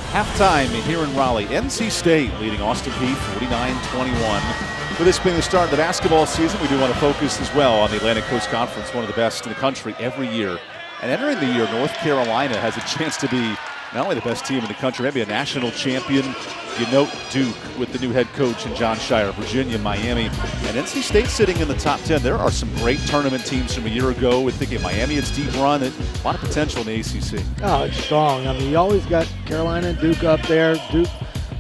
A: Halftime here in Raleigh. NC State leading Austin Peay 49-21. With this being the start of the basketball season, we do want to focus as well on the Atlantic Coast Conference, one of the best in the country every year. And entering the year, North Carolina has a chance to be not only the best team in the country, maybe a national champion. You note Duke with the new head coach and John Shire, Virginia, Miami, and NC State sitting in the top 10. There are some great tournament teams from a year ago. We're thinking Miami, it's deep run, a lot of potential in the ACC.
B: Oh, it's strong. I mean, you always got Carolina and Duke up there.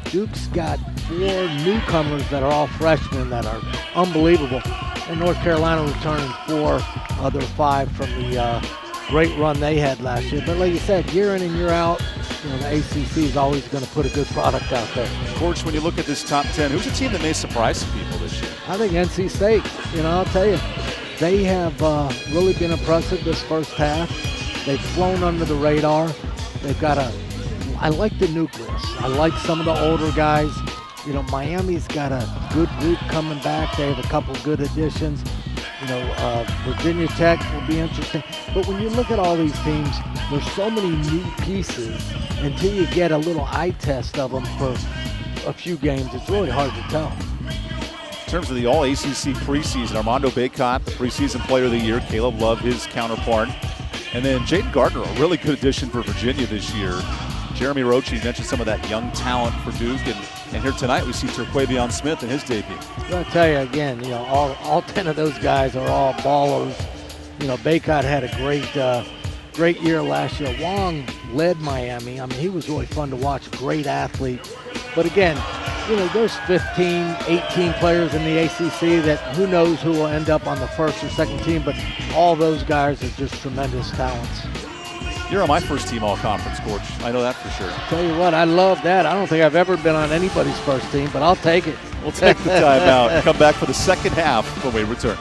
B: Duke's got 4 newcomers that are all freshmen that are unbelievable. And North Carolina returning 4 other 5 from the great run they had last year. But like you said, year in and year out, you know, the ACC is always going to put a good product out there.
A: Coach, when you look at this top 10, who's a team that may surprise some people this year?
B: I think NC State. You know, I'll tell you, they have really been impressive this first half. They've flown under the radar. They've got I like the nucleus. I like some of the older guys. You know, Miami's got a good group coming back. They have a couple good additions. You know, Virginia Tech will be interesting. But when you look at all these teams, there's so many new pieces. Until you get a little eye test of them for a few games, it's really hard to tell.
A: In terms of the All-ACC preseason, Armando Bacot, the preseason player of the year, Caleb Love, his counterpart. And then Jaden Gardner, a really good addition for Virginia this year. Jeremy Roach, you mentioned some of that young talent for Duke. And here tonight we see Terquavion Smith in his debut.
B: I'll tell you again, you know, all 10 of those guys are all ballers. You know, Bacot had a great year last year. Wong led Miami. I mean, he was really fun to watch, great athlete. But again, you know, there's 15, 18 players in the ACC that who knows who will end up on the first or second team, but all those guys are just tremendous talents.
A: You're on my first team all-conference, Coach. I know that for sure.
B: Tell you what, I love that. I don't think I've ever been on anybody's first team, but I'll take it.
A: We'll take the time out and come back for the second half when we return.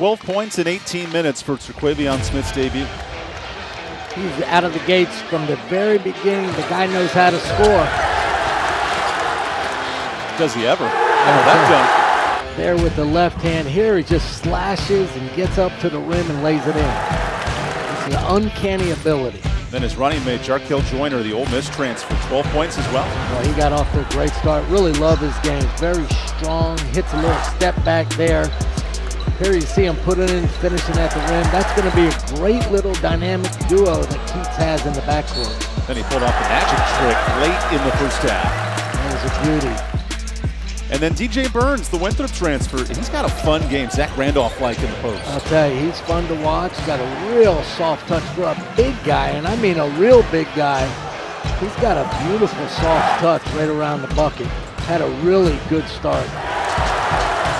A: 12 points in 18 minutes for Terquavion Smith's debut.
B: He's out of the gates from the very beginning. The guy knows how to score.
A: Does he ever? Never that done.
B: There with the left hand. Here he just slashes and gets up to the rim and lays it in. It's an uncanny ability.
A: Then his running mate, Jarkel Joyner, the Ole Miss transfer, 12 points as well.
B: Well, he got off to a great start. Really love his game. Very strong. Hits a little step back there. Here you see him putting in, finishing at the rim. That's going to be a great little dynamic duo that Keats has in the backcourt.
A: Then he pulled off the magic trick late in the first half.
B: That was a beauty.
A: And then DJ Burns, the Winthrop transfer, he's got a fun game. Zach Randolph-like in the post.
B: I'll tell you, he's fun to watch. Got a real soft touch for a big guy, and I mean a real big guy. He's got a beautiful soft touch right around the bucket. Had a really good start.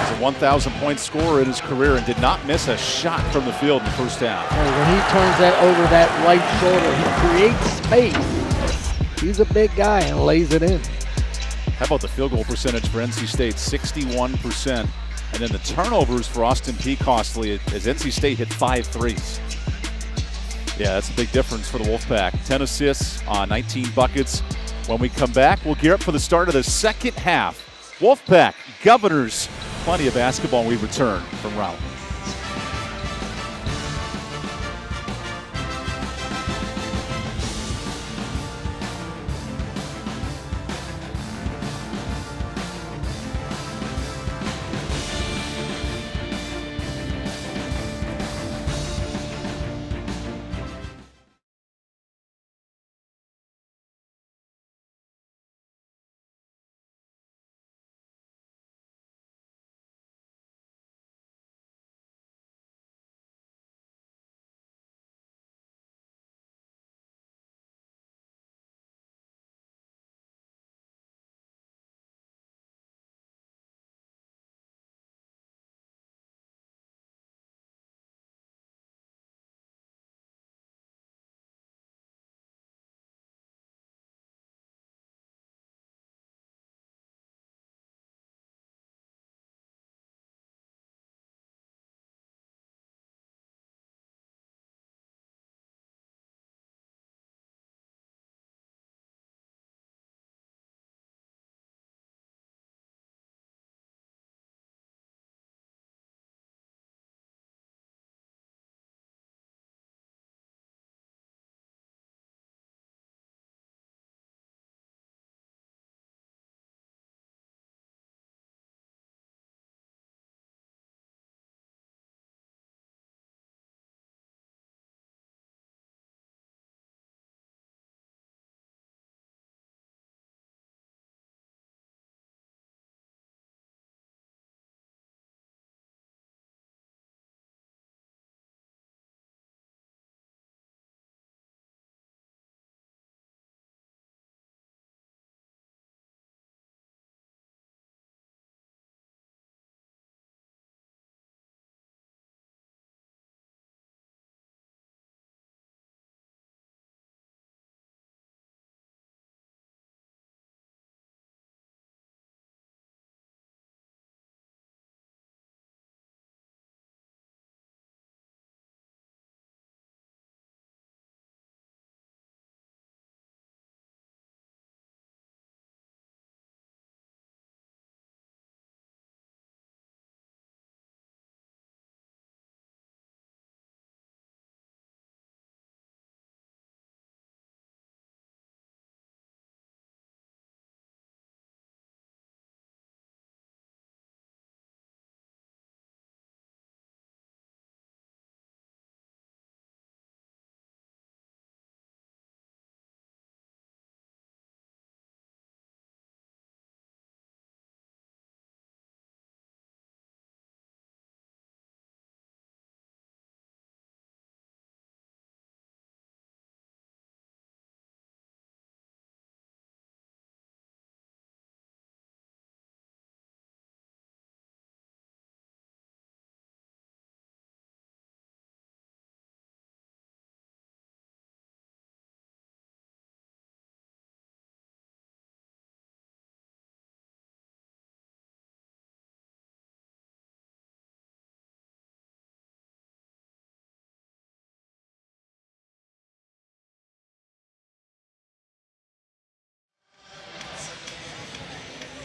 A: He's a 1,000-point scorer in his career and did not miss a shot from the field in the first half.
B: And when he turns that over that right shoulder, he creates space. He's a big guy and lays it in.
A: How about the field goal percentage for NC State? 61%. And then the turnovers for Austin Peay costly as NC State hit 5 threes. Yeah, that's a big difference for the Wolfpack. 10 assists on 19 buckets. When we come back, we'll gear up for the start of the second half. Wolfpack, Governors, plenty of basketball when we return from Raleigh.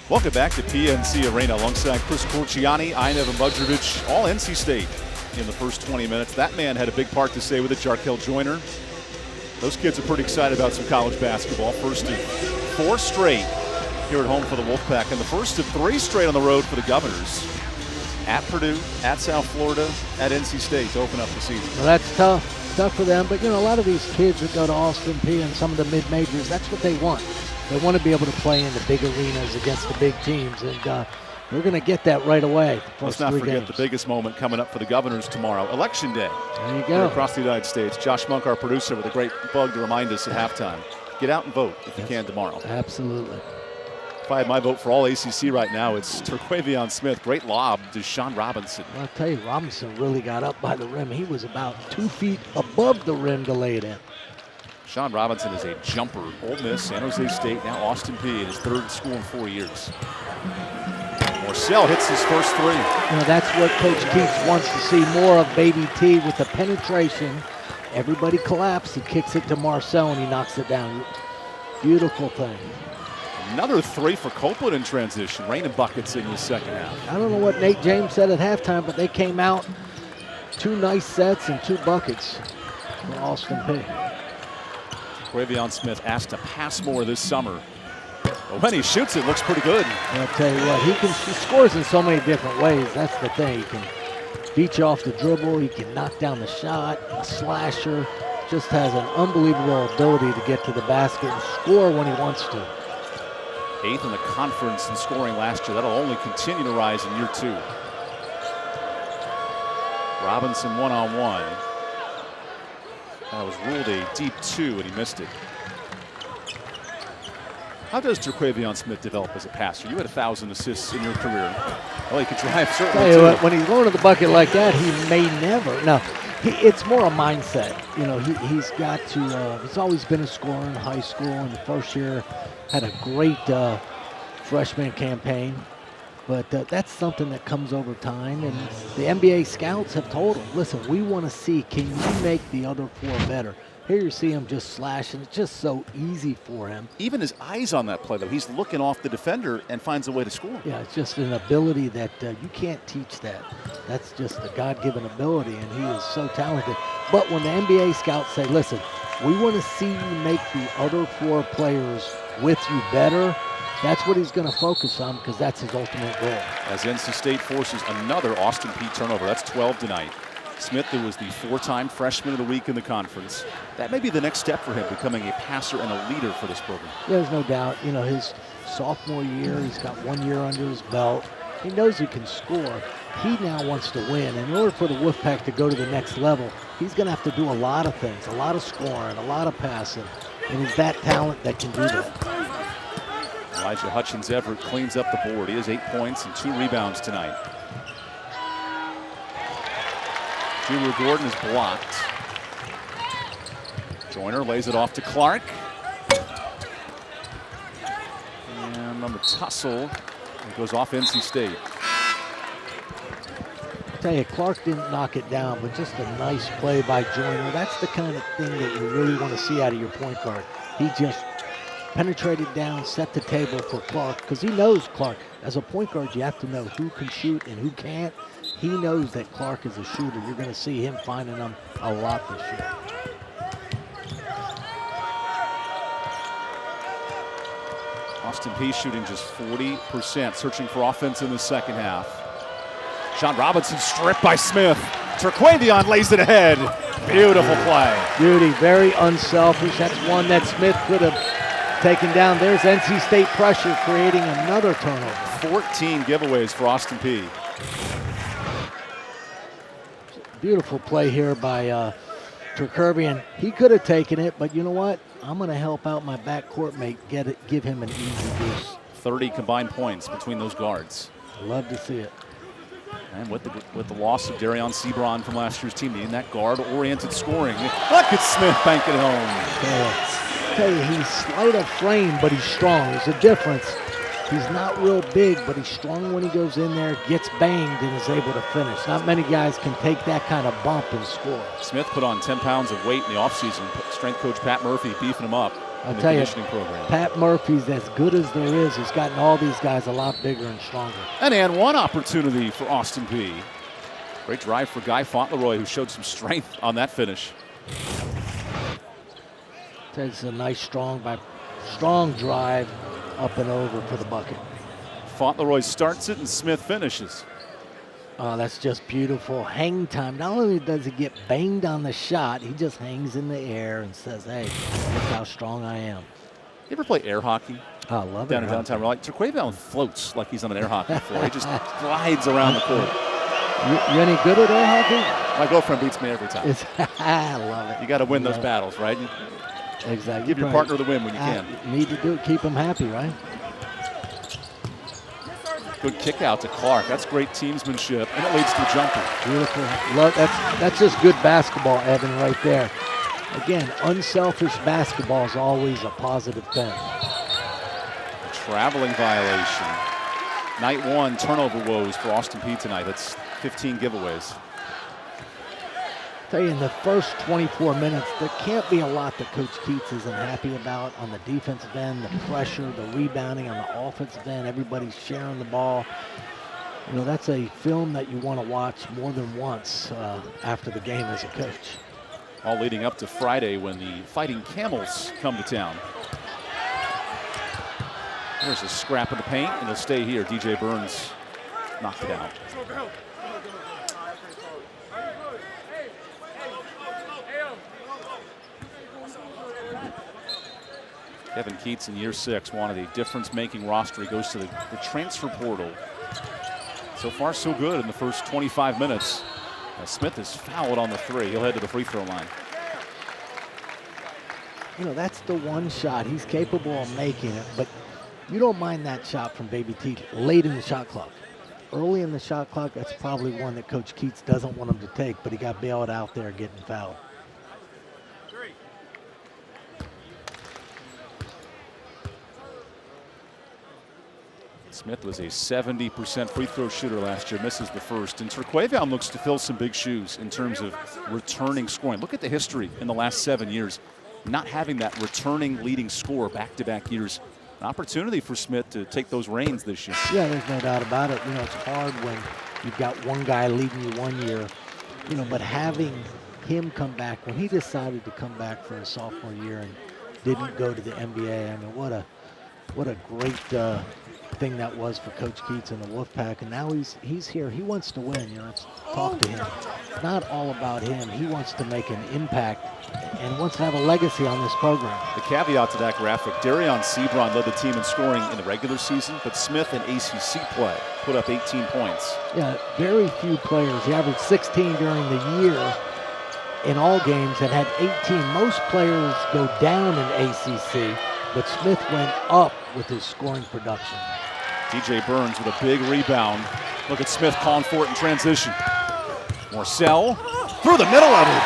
A: Welcome back to PNC Arena alongside Chris Corciani, Ivan Budrovich, all NC State in the first 20 minutes. That man had a big part to say with it, Jarkel Joyner. Those kids are pretty excited about some college basketball. First of 4 straight here at home for the Wolfpack, and the first of 3 straight on the road for the Governors. At Purdue, at South Florida, at NC State to open up the season.
B: Well, that's tough. Tough for them, but you know, a lot of these kids that go to Austin Peay and some of the mid-majors, that's what they want. They want to be able to play in the big arenas against the big teams, and they're going to get that right away.
A: Let's not forget the biggest moment coming up for the Governors tomorrow, Election Day.
B: There you go.
A: Across the United States. Josh Monk, our producer, with a great bug to remind us at halftime. Get out and vote if you can tomorrow.
B: Absolutely.
A: If I had my vote for all ACC right now, it's Terquavion Smith. Great lob to Sean Robinson.
B: Well, I'll tell you, Robinson really got up by the rim. He was about 2 feet above the rim to lay it in.
A: Sean Robinson is a jumper. Ole Miss, San Jose State, now Austin Peay in his 3rd school in 4 years. Morcell hits his first 3.
B: You know, that's what Coach Keats wants to see more of, Baby T, with the penetration. Everybody collapses. He kicks it to Marcel and he knocks it down. Beautiful thing.
A: Another 3 for Copeland in transition. Raining buckets in the second half.
B: I don't know what Nate James said at halftime, but they came out 2 nice sets and 2 buckets for Austin Peay.
A: Terquavion Smith asked to pass more this summer. But when he shoots, it looks pretty good.
B: I'll tell you what, he scores in so many different ways. That's the thing. He can beat you off the dribble. He can knock down the shot, a slasher. Just has an unbelievable ability to get to the basket and score when he wants to.
A: 8th in the conference in scoring last year. That'll only continue to rise in year 2. Robinson one-on-one. That was ruled a deep 2, and he missed it. How does Terquavion Smith develop as a passer? You had 1,000 assists in your career. Well, he could drive certainly too.
B: When he's going to the bucket like that, he may never. No, it's more a mindset. You know, he's got to. He's always been a scorer in high school. In the first year, had a great freshman campaign. But that's something that comes over time. And the NBA scouts have told him, listen, we want to see, can you make the other 4 better? Here you see him just slashing. It's just so easy for him.
A: Even his eyes on that play, though. He's looking off the defender and finds a way to score.
B: Yeah, it's just an ability that you can't teach that. That's just a God-given ability, and he is so talented. But when the NBA scouts say, listen, we want to see you make the other 4 players with you better, that's what he's going to focus on, because that's his ultimate goal.
A: As NC State forces another Austin Peay turnover. That's 12 tonight. Smith, who was the 4-time freshman of the week in the conference. That may be the next step for him, becoming a passer and a leader for this program.
B: There's no doubt. You know, his sophomore year, he's got 1 year under his belt. He knows he can score. He now wants to win. In order for the Wolfpack to go to the next level, he's going to have to do a lot of things, a lot of scoring, a lot of passing. And he's that talent that can do that.
A: Elijah Hutchins-Everett cleans up the board. He has 8 points and 2 rebounds tonight. Junior Gordon is blocked. Joyner lays it off to Clark. And on the tussle, it goes off NC State.
B: I'll tell you, Clark didn't knock it down, but just a nice play by Joyner. That's the kind of thing that you really want to see out of your point guard. He just penetrated down, set the table for Clark, because he knows Clark. As a point guard, you have to know who can shoot and who can't. He knows that Clark is a shooter. You're going to see him finding them a lot this year.
A: Austin Peay shooting just 40%, searching for offense in the second half. Sean Robinson stripped by Smith. Terquavion lays it ahead. Beautiful play.
B: Beauty, very unselfish. That's one that Smith could have taken down. There's NC State pressure, creating another turnover.
A: 14 giveaways for Austin Peay.
B: Beautiful play here by Terquavion. He could have taken it, but you know what? I'm going to help out my backcourt mate, give him an easy deuce.
A: 30 combined points between those guards.
B: Love to see it.
A: And with the loss of Darion Sebron from last year's team, needing that guard-oriented scoring. Look at Smith banking it home.
B: I tell you, he's slight of frame, but he's strong. There's a difference. He's not real big, but he's strong when he goes in there, gets banged, and is able to finish. Not many guys can take that kind of bump and score.
A: Smith put on 10 pounds of weight in the offseason. Strength coach Pat Murphy beefing him up.
B: I'll
A: in the
B: tell you,
A: conditioning program.
B: Pat Murphy's as good as there is. He's gotten all these guys a lot bigger and stronger.
A: And one opportunity for Austin Peay. Great drive for Guy Fauntleroy, who showed some strength on that finish.
B: It's a nice strong drive up and over for the bucket.
A: Fauntleroy starts it and Smith finishes.
B: Oh, that's just beautiful. Hang time. Not only does he get banged on the shot, he just hangs in the air and says, hey, look how strong I am.
A: You ever play air hockey?
B: Oh, I love it.
A: Down in downtown. Like, Turquavion floats like he's on an air hockey floor. He just glides around the court.
B: You any good at air hockey?
A: My girlfriend beats me every time.
B: I love it.
A: You got to win those battles, right?
B: Exactly.
A: Give your partner the win when you can.
B: Need to do it. Keep them happy, right?
A: Good kick out to Clark. That's great teamsmanship, and it leads to a jumper.
B: Beautiful. That's just good basketball, Evan, right there. Again, unselfish basketball is always a positive thing.
A: A traveling violation. Night one, turnover woes for Austin Peay tonight. That's 15 giveaways.
B: Tell you, in the first 24 minutes, there can't be a lot that Coach Keats isn't happy about on the defensive end, the pressure, the rebounding on the offensive end, everybody's sharing the ball. You know, that's a film that you want to watch more than once after the game as a coach.
A: All leading up to Friday when the Fighting Camels come to town. There's a scrap in the paint, and it'll stay here. DJ Burns knocked it out. Kevin Keats in year 6 wanted a difference-making roster. He goes to the transfer portal. So far, so good in the first 25 minutes. Smith is fouled on the 3. He'll head to the free throw line.
B: You know, that's the one shot. He's capable of making it, but you don't mind that shot from Baby T late in the shot clock. Early in the shot clock, that's probably one that Coach Keats doesn't want him to take, but he got bailed out there getting fouled.
A: Smith was a 70% free throw shooter last year, misses the first. And Turquavion looks to fill some big shoes in terms of returning scoring. Look at the history in the last 7 years. Not having that returning leading scorer back-to-back years. An opportunity for Smith to take those reins this year.
B: Yeah, there's no doubt about it. You know, it's hard when you've got one guy leading you 1 year, you know, but having him come back, when he decided to come back for his sophomore year and didn't go to the NBA, I mean, what a great thing that was for Coach Keats and the Wolfpack. And now he's here. He wants to win. You know, let's talk to him. It's not all about him. He wants to make an impact and wants to have a legacy on this program.
A: The caveat to that graphic, Darion Sebron led the team in scoring in the regular season, but Smith in ACC play put up 18 points.
B: Yeah, very few players. He averaged 16 during the year in all games and had 18. Most players go down in ACC, but Smith went up with his scoring production.
A: DJ Burns with a big rebound. Look at Smith calling for it in transition. Morcell through the middle of it.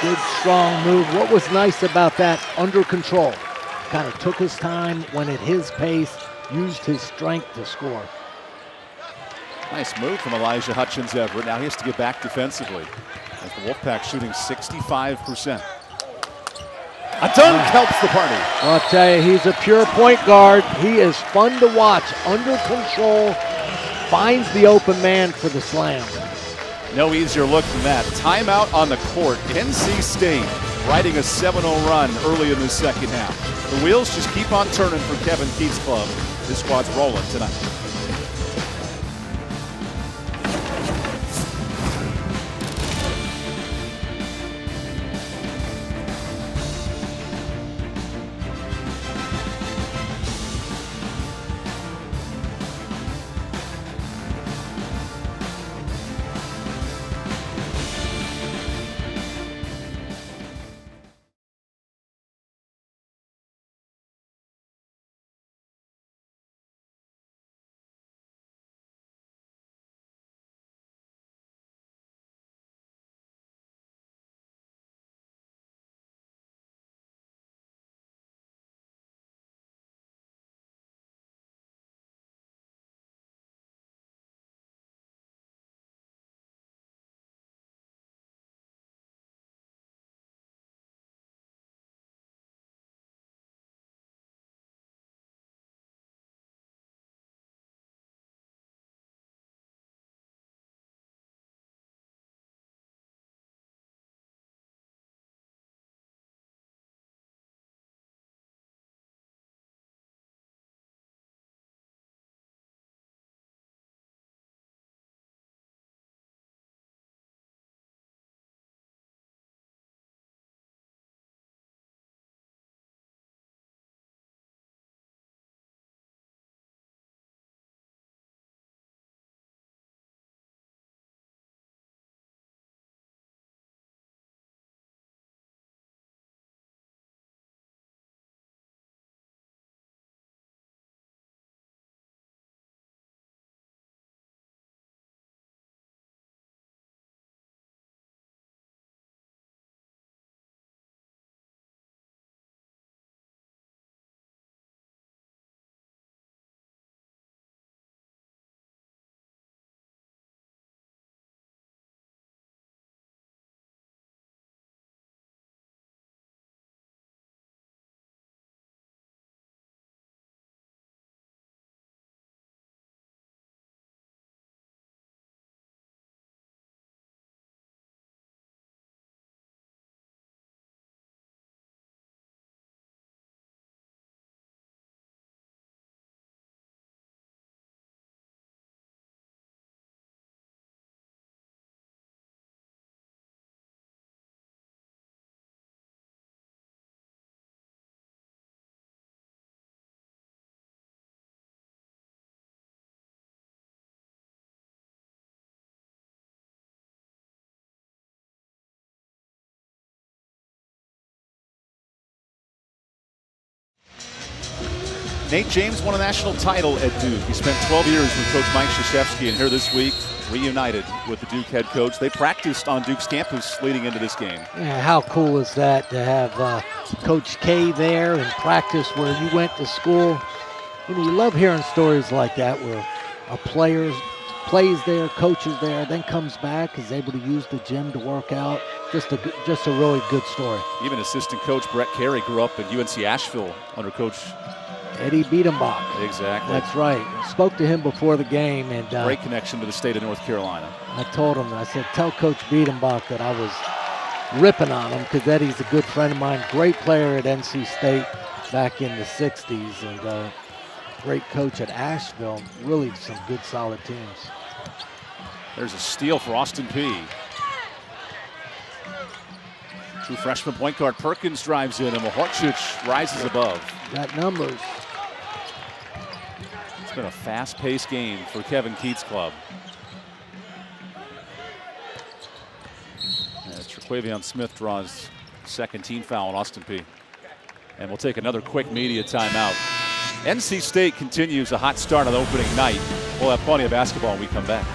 B: Good, strong move. What was nice about that? Under control. Kind of took his time, went at his pace, used his strength to score.
A: Nice move from Elijah Hutchins Everett. Now he has to get back defensively. As the Wolfpack shooting 65%. A dunk helps the party.
B: I'll tell you, he's a pure point guard. He is fun to watch. Under control, finds the open man for the slam.
A: No easier look than that. Timeout on the court. NC State riding a 7-0 run early in the second half. The wheels just keep on turning for Kevin Keats' club. This squad's rolling tonight. Nate James won a national title at Duke. He spent 12 years with Coach Mike Krzyzewski, and here this week, reunited with the Duke head coach. They practiced on Duke's campus leading into this game.
B: Yeah, how cool is that to have Coach K there and practice where you went to school? You know, you love hearing stories like that where a player plays there, coaches there, then comes back, is able to use the gym to work out. Just a really good story.
A: Even assistant coach Brett Carey grew up in UNC Asheville under Coach
B: Eddie Biedenbach.
A: Exactly.
B: That's right. Spoke to him before the game. And
A: great connection to the state of North Carolina.
B: I told him, I said, tell Coach Biedenbach that I was ripping on him because Eddie's a good friend of mine. Great player at NC State back in the 60s. And great coach at Asheville. Really some good, solid teams.
A: There's a steal for Austin Peay. True freshman point guard Perkins drives in, and Mohorčić rises above.
B: Got numbers.
A: It's been a fast-paced game for Kevin Keats' club. As Traquavion Smith draws second team foul on Austin Peay. And we'll take another quick media timeout. NC State continues a hot start on opening night. We'll have plenty of basketball when we come back.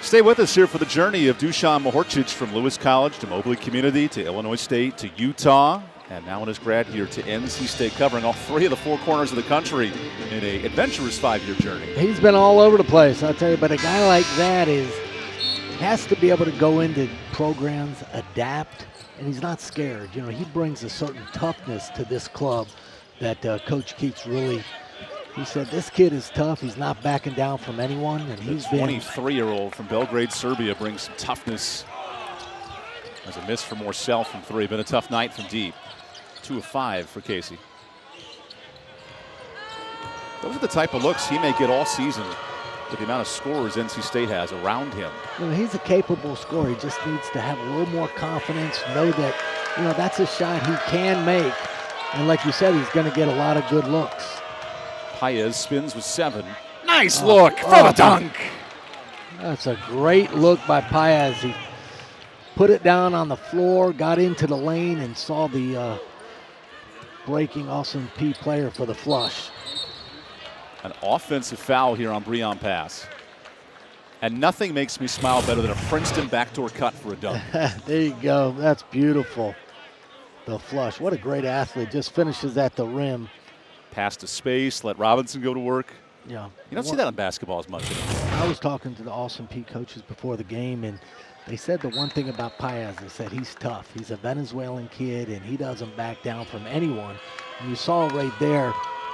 A: Stay with us here for the journey of Dusan Mohorčić from Lewis College to Mobley Community to Illinois State to Utah, and now in his grad year to NC State, covering all three of the four corners of the country in an adventurous 5-year journey.
B: He's been all over the place, I'll tell you, but a guy like that has to be able to go into programs, adapt, and he's not scared. You know, he brings a certain toughness to this club that Coach Keats really, he said, this kid is tough. He's not backing down from anyone. And he's
A: the 23-year-old from Belgrade, Serbia brings some toughness. There's a miss for Morsell from three. Been a tough night from deep. 2 of 5 for Casey. Those are the type of looks he may get all season with the amount of scorers NC State has around him.
B: You know, he's a capable scorer. He just needs to have a little more confidence, know that, you know, that's a shot he can make. And like you said, he's going to get a lot of good looks.
A: Paez spins with 7. Nice look for the dunk.
B: That's a great look by Paez. He put it down on the floor, got into the lane, and saw the breaking Austin Peay player for the flush.
A: An offensive foul here on Breon pass. And nothing makes me smile better than a Princeton backdoor cut for a dunk.
B: There you go. That's beautiful. The flush. What a great athlete. Just finishes at the rim.
A: Pass to space, let Robinson go to work.
B: Yeah.
A: You don't see that in basketball as much anymore.
B: I was talking to the Austin Peay coaches before the game, and they said the one thing about Paez, they said he's tough. He's a Venezuelan kid, and he doesn't back down from anyone. And you saw right there,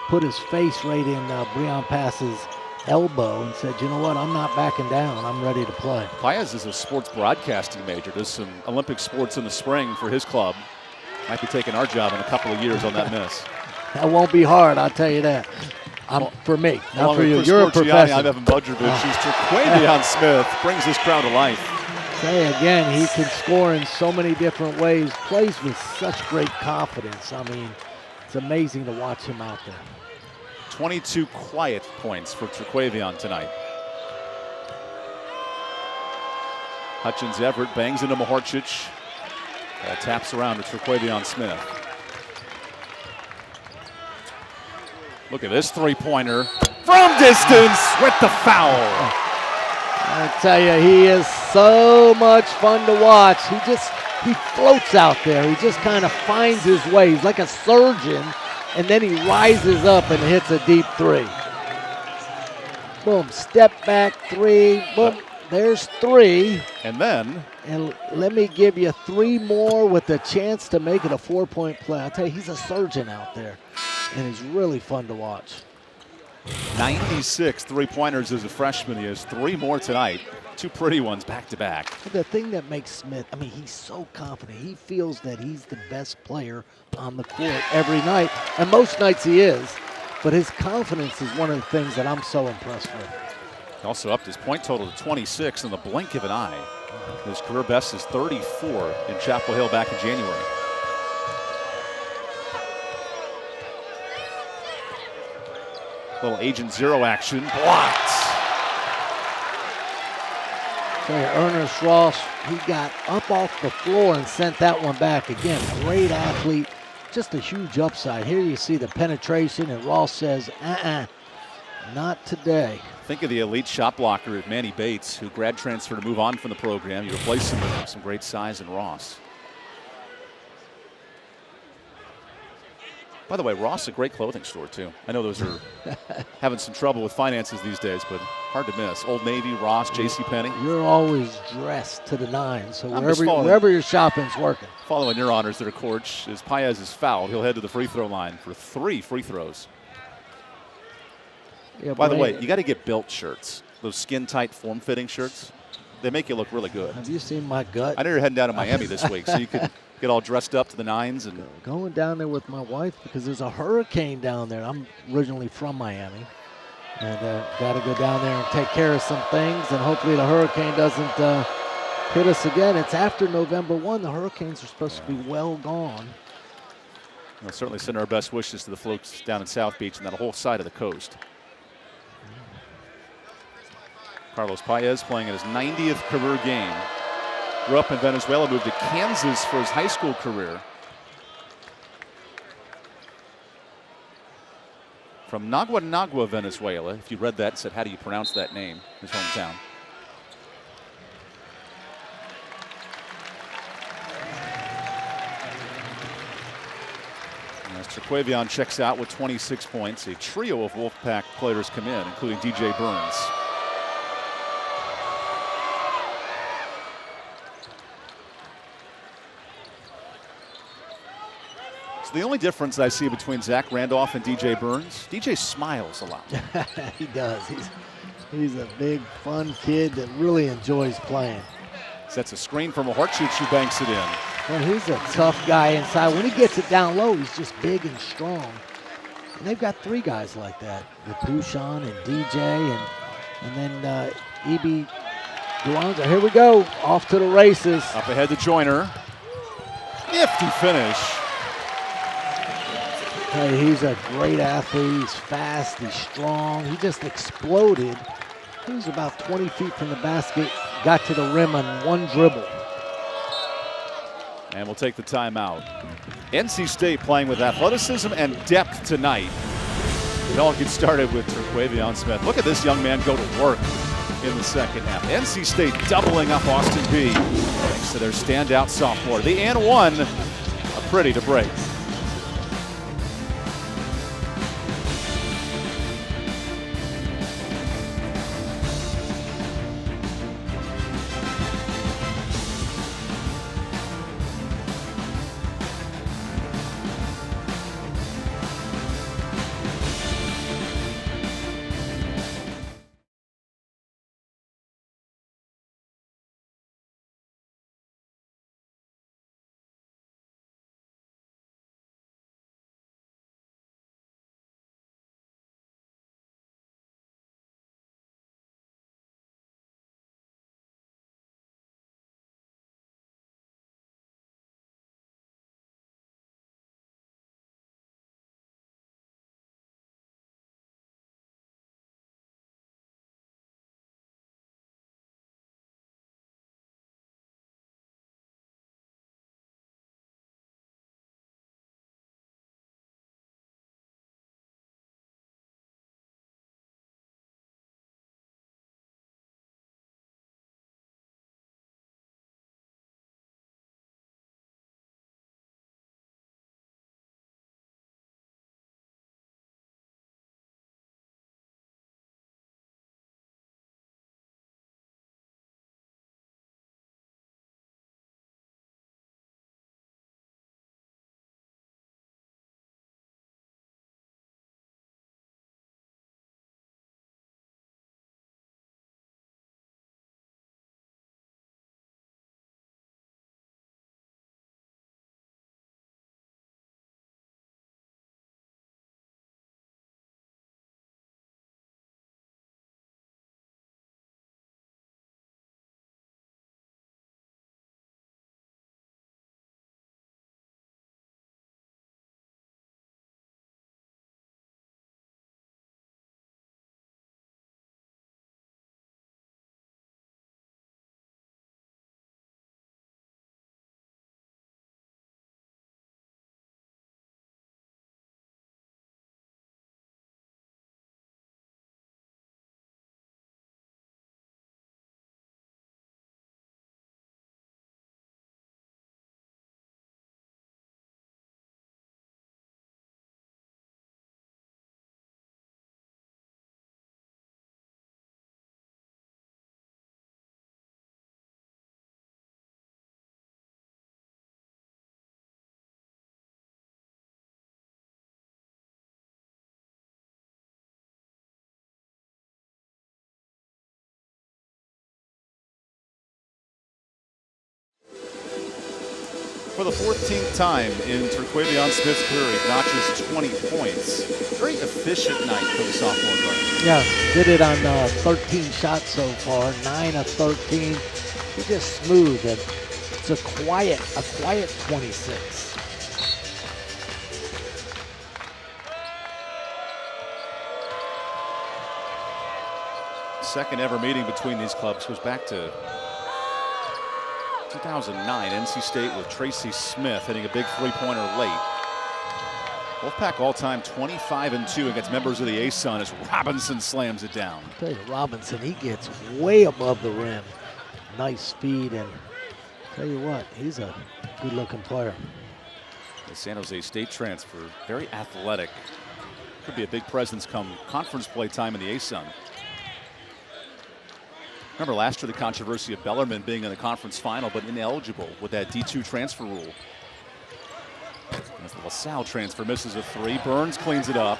B: put his face right in Breon Pass's elbow and said, you know what, I'm not backing down. I'm ready to play.
A: Paez is a sports broadcasting major. Does some Olympic sports in the spring for his club. Might be taking our job in a couple of years on that miss.
B: That won't be hard, I'll tell you that. For me, not for you. You're a professional.
A: I'm Evan Budrovich. He's Terquavion Smith. Brings this crowd to life.
B: Say again, he can score in so many different ways. Plays with such great confidence. I mean, it's amazing to watch him out there.
A: 22 quiet points for Terquavion tonight. Hutchins Everett bangs into Mahorcic. Taps around to Terquavion Smith. Look at this three-pointer from distance with the foul.
B: I tell you, he is so much fun to watch. He floats out there. He just kind of finds his way. He's like a surgeon, and then he rises up and hits a deep three. Boom, step back three. Boom, there's 3. And let me give you 3 more with a chance to make it a 4-point play. I tell you, he's a surgeon out there, and he's really fun to watch.
A: 96 three-pointers as a freshman. He has 3 more tonight. 2 pretty ones back-to-back.
B: The thing that makes Smith, I mean, he's so confident. He feels that he's the best player on the court every night, and most nights he is. But his confidence is one of the things that I'm so impressed with.
A: He also upped his point total to 26 in the blink of an eye. His career best is 34 in Chapel Hill back in January. Little Agent Zero action, blocked.
B: Ernest Ross, he got up off the floor and sent that one back. Again, great athlete, just a huge upside. Here you see the penetration, and Ross says, not today.
A: Think of the elite shot blocker at Manny Bates, who grad transferred to move on from the program. You replace him with some great size in Ross. By the way, Ross, a great clothing store, too. I know those are having some trouble with finances these days, but hard to miss. Old Navy, Ross, JCPenney.
B: You're always dressed to the nines, so wherever your shopping's working.
A: Following your honors there, Coach, as Paez is fouled, he'll head to the free throw line for 3 free throws.
B: Yeah,
A: by the way, you got to get built shirts. Those skin-tight, form-fitting shirts. They make you look really good.
B: Have you seen my gut?
A: I know you're heading down to Miami this week, so you could get all dressed up to the nines. And
B: going down there with my wife because there's a hurricane down there. I'm originally from Miami, and got to go down there and take care of some things, and hopefully the hurricane doesn't hit us again. It's after November 1. The hurricanes are supposed to be well gone.
A: We'll certainly send our best wishes to the folks down in South Beach and that whole side of the coast. Carlos Paez playing in his 90th career game. Grew up in Venezuela, moved to Kansas for his high school career. From Naguanagua, Venezuela. If you read that and said, how do you pronounce that name? His hometown. And as Terquavion checks out with 26 points, a trio of Wolfpack players come in, including DJ Burns. So the only difference I see between Zach Randolph and DJ Burns, DJ smiles a lot.
B: He does. He's a big, fun kid that really enjoys playing.
A: Sets a screen from Mahorcic, who banks it in.
B: Well, he's a tough guy inside. When he gets it down low, he's just big and strong. And they've got 3 guys like that, with Bouchon and DJ, and And then E.B. Duanza, here we go, off to the races.
A: Up ahead to Joyner. Nifty finish.
B: Hey, he's a great athlete. He's fast, he's strong. He just exploded. He was about 20 feet from the basket, got to the rim on one dribble.
A: And we'll take the timeout. NC State playing with athleticism and depth tonight. It all gets started with Terquavion Smith. Look at this young man go to work in the second half. NC State doubling up Austin Peay thanks to their standout sophomore. The and one, a pretty to break. For the 14th time in Terquavion Smith's career, he notches 20 points. Very efficient night for the sophomore guard.
B: Yeah, did it on 13 shots so far, 9 of 13. He's just smooth. And it's a quiet 26.
A: Second ever meeting between these clubs goes back to 2009, NC State with Tracy Smith hitting a big three-pointer late. Wolfpack all-time 25-2 against members of the ASUN as Robinson slams it down.
B: I'll tell you, Robinson, he gets way above the rim. Nice speed, and tell you what, he's a good-looking player.
A: The San Jose State transfer, very athletic. Could be a big presence come conference play time in the ASUN. Remember last year the controversy of Bellarmine being in the conference final but ineligible with that D2 transfer rule. As the LaSalle transfer misses a three, Burns cleans it up,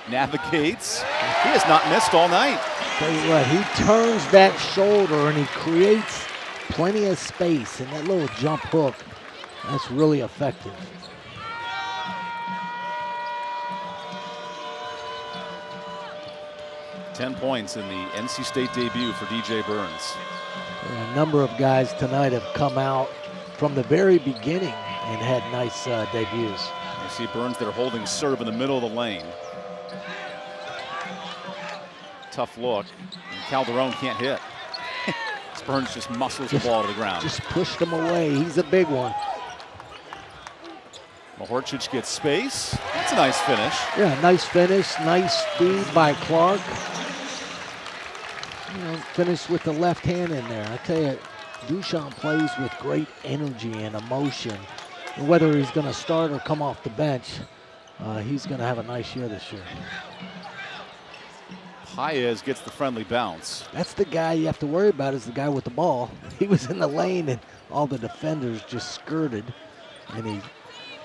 A: navigates. He has not missed all night.
B: Tell you what, he turns that shoulder and he creates plenty of space, and that little jump hook, that's really effective.
A: 10 points in the NC State debut for DJ Burns.
B: And a number of guys tonight have come out from the very beginning and had nice debuts.
A: You see Burns there holding serve in the middle of the lane. Tough look, and Calderon can't hit. Burns just muscles the ball to the ground.
B: Just pushed him away. He's a big one.
A: Mahorcic gets space. That's a nice finish.
B: Yeah, nice finish. Nice speed by Clark. Finished with the left hand in there. I tell you, Duchamp plays with great energy and emotion. And whether he's going to start or come off the bench, he's going to have a nice year this year.
A: Paez gets the friendly bounce.
B: That's the guy you have to worry about, is the guy with the ball. He was in the lane and all the defenders just skirted, and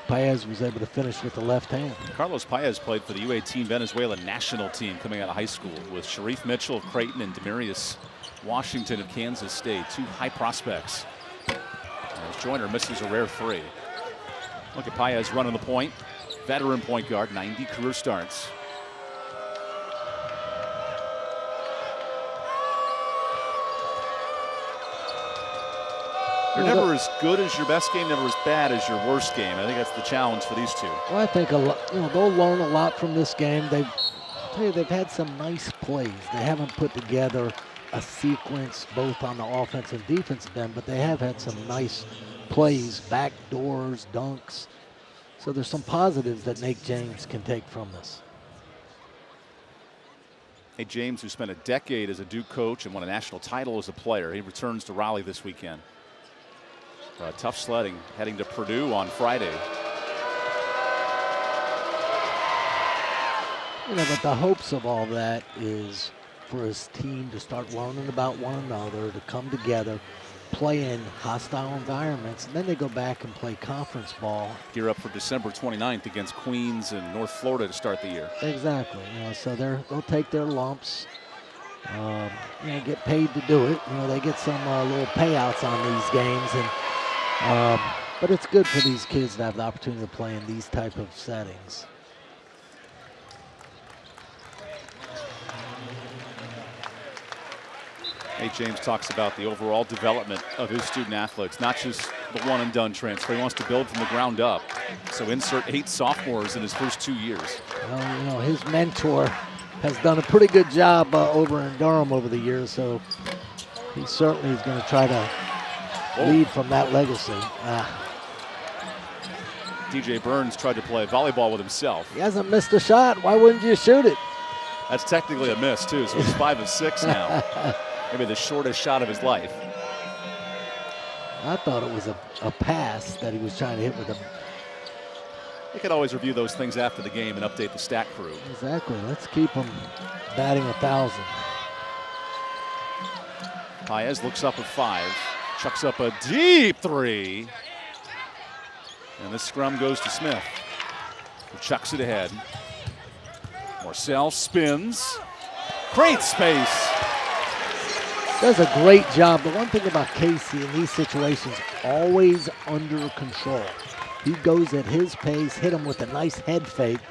B: Paez was able to finish with the left hand.
A: Carlos Paez played for the U18 Venezuela national team coming out of high school with Sharif Mitchell of Creighton and Demarius Washington of Kansas State, two high prospects. As Joyner misses a rare three. Look at Paez running the point. Veteran point guard, 90 career starts. You're never as good as your best game, never as bad as your worst game. I think that's the challenge for these two.
B: Well, I think they'll learn a lot from this game. They've had some nice plays. They haven't put together a sequence both on the offense and defensive end, but they have had some nice plays, back doors, dunks. So there's some positives that Nate James can take from this.
A: Hey, James, who spent a decade as a Duke coach and won a national title as a player, he returns to Raleigh this weekend. Tough sledding, heading to Purdue on Friday.
B: But the hopes of all that is for his team to start learning about one another, to come together, play in hostile environments, and then they go back and play conference ball.
A: Gear up for December 29th against Queens and North Florida to start the year.
B: Exactly. So they'll take their lumps, get paid to do it. They get some little payouts on these games, but it's good for these kids to have the opportunity to play in these type of settings.
A: Nate James talks about the overall development of his student athletes, not just the one and done transfer. He wants to build from the ground up. So insert 8 sophomores in his first 2 years.
B: Well, his mentor has done a pretty good job over in Durham over the years, so he certainly is going to try to lead from that legacy.
A: DJ Burns tried to play volleyball with himself.
B: He hasn't missed a shot. Why wouldn't you shoot it?
A: That's technically a miss, too, so he's 5 of 6 now. Maybe the shortest shot of his life.
B: I thought it was a pass that he was trying to hit with him.
A: You can always review those things after the game and update the stat crew.
B: Exactly. Let's keep him batting 1,000.
A: Paez looks up at 5. Chucks up a deep 3. And this scrum goes to Smith, who chucks it ahead. Marcel spins. Great space.
B: Does a great job. The one thing about Casey in these situations, always under control. He goes at his pace, hit him with a nice head fake,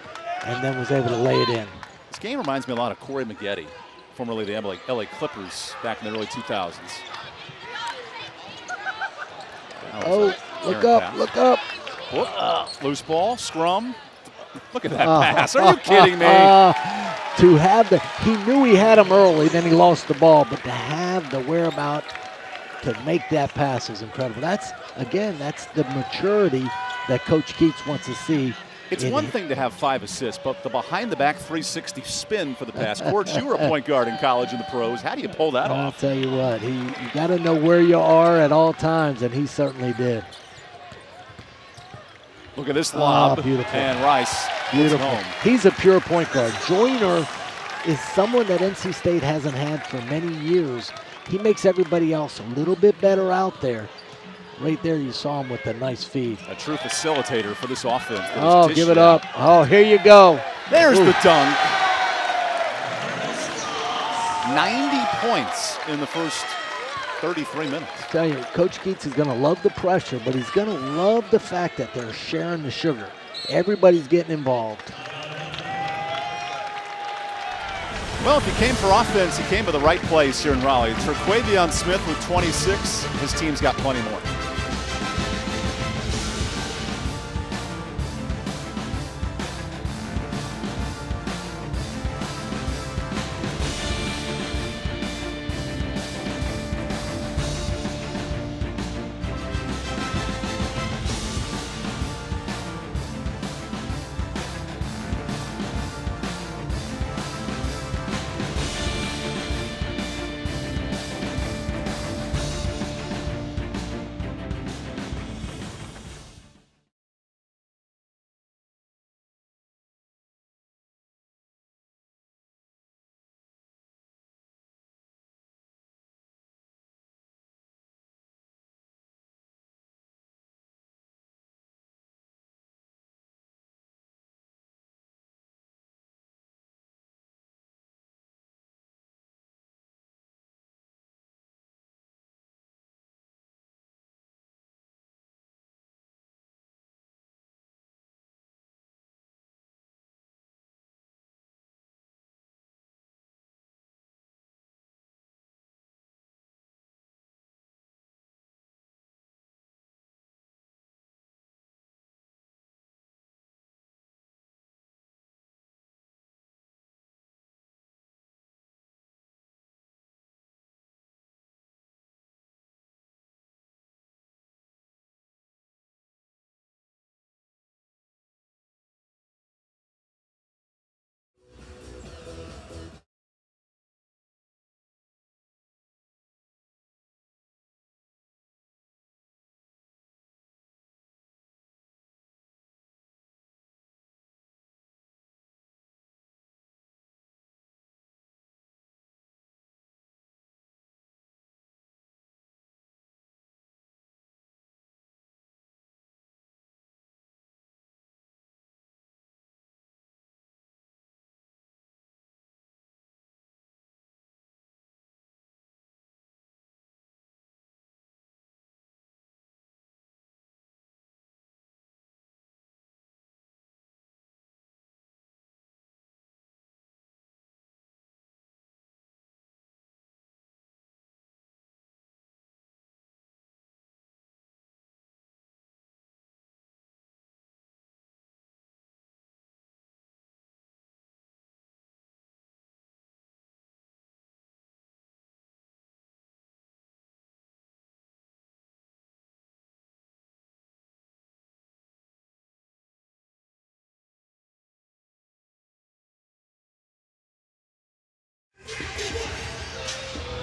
B: and then was able to lay it in.
A: This game reminds me a lot of Corey Maggette, formerly the LA Clippers back in the early 2000s.
B: Oh, look up,
A: pass.
B: Look up.
A: Whoop. Loose ball, scrum. Look at that pass. Are you kidding me?
B: To have he knew he had him early, then he lost the ball, but to have the whereabout to make that pass is incredible. That's the maturity that Coach Keats wants to see.
A: It's one thing to have 5 assists, but the behind-the-back 360 spin for the pass. Court, you were a point guard in college and the pros. How do you pull that off?
B: I'll tell you what, you got to know where you are at all times, and he certainly did.
A: Look at this lob,
B: beautiful.
A: And Rice
B: Beautiful.
A: home.
B: He's a pure point guard. Joyner is someone that NC State hasn't had for many years. He makes everybody else a little bit better out there. Right there you saw him with a nice feed.
A: A true facilitator for this offense.
B: Oh, give it up. Oh, here you go.
A: There's the dunk. 90 points in the first 33 minutes.
B: I tell you, Coach Keats is going to love the pressure, but he's going to love the fact that they're sharing the sugar. Everybody's getting involved.
A: Well, if he came for offense, he came to the right place here in Raleigh. Terquavion Smith with 26. His team's got plenty more.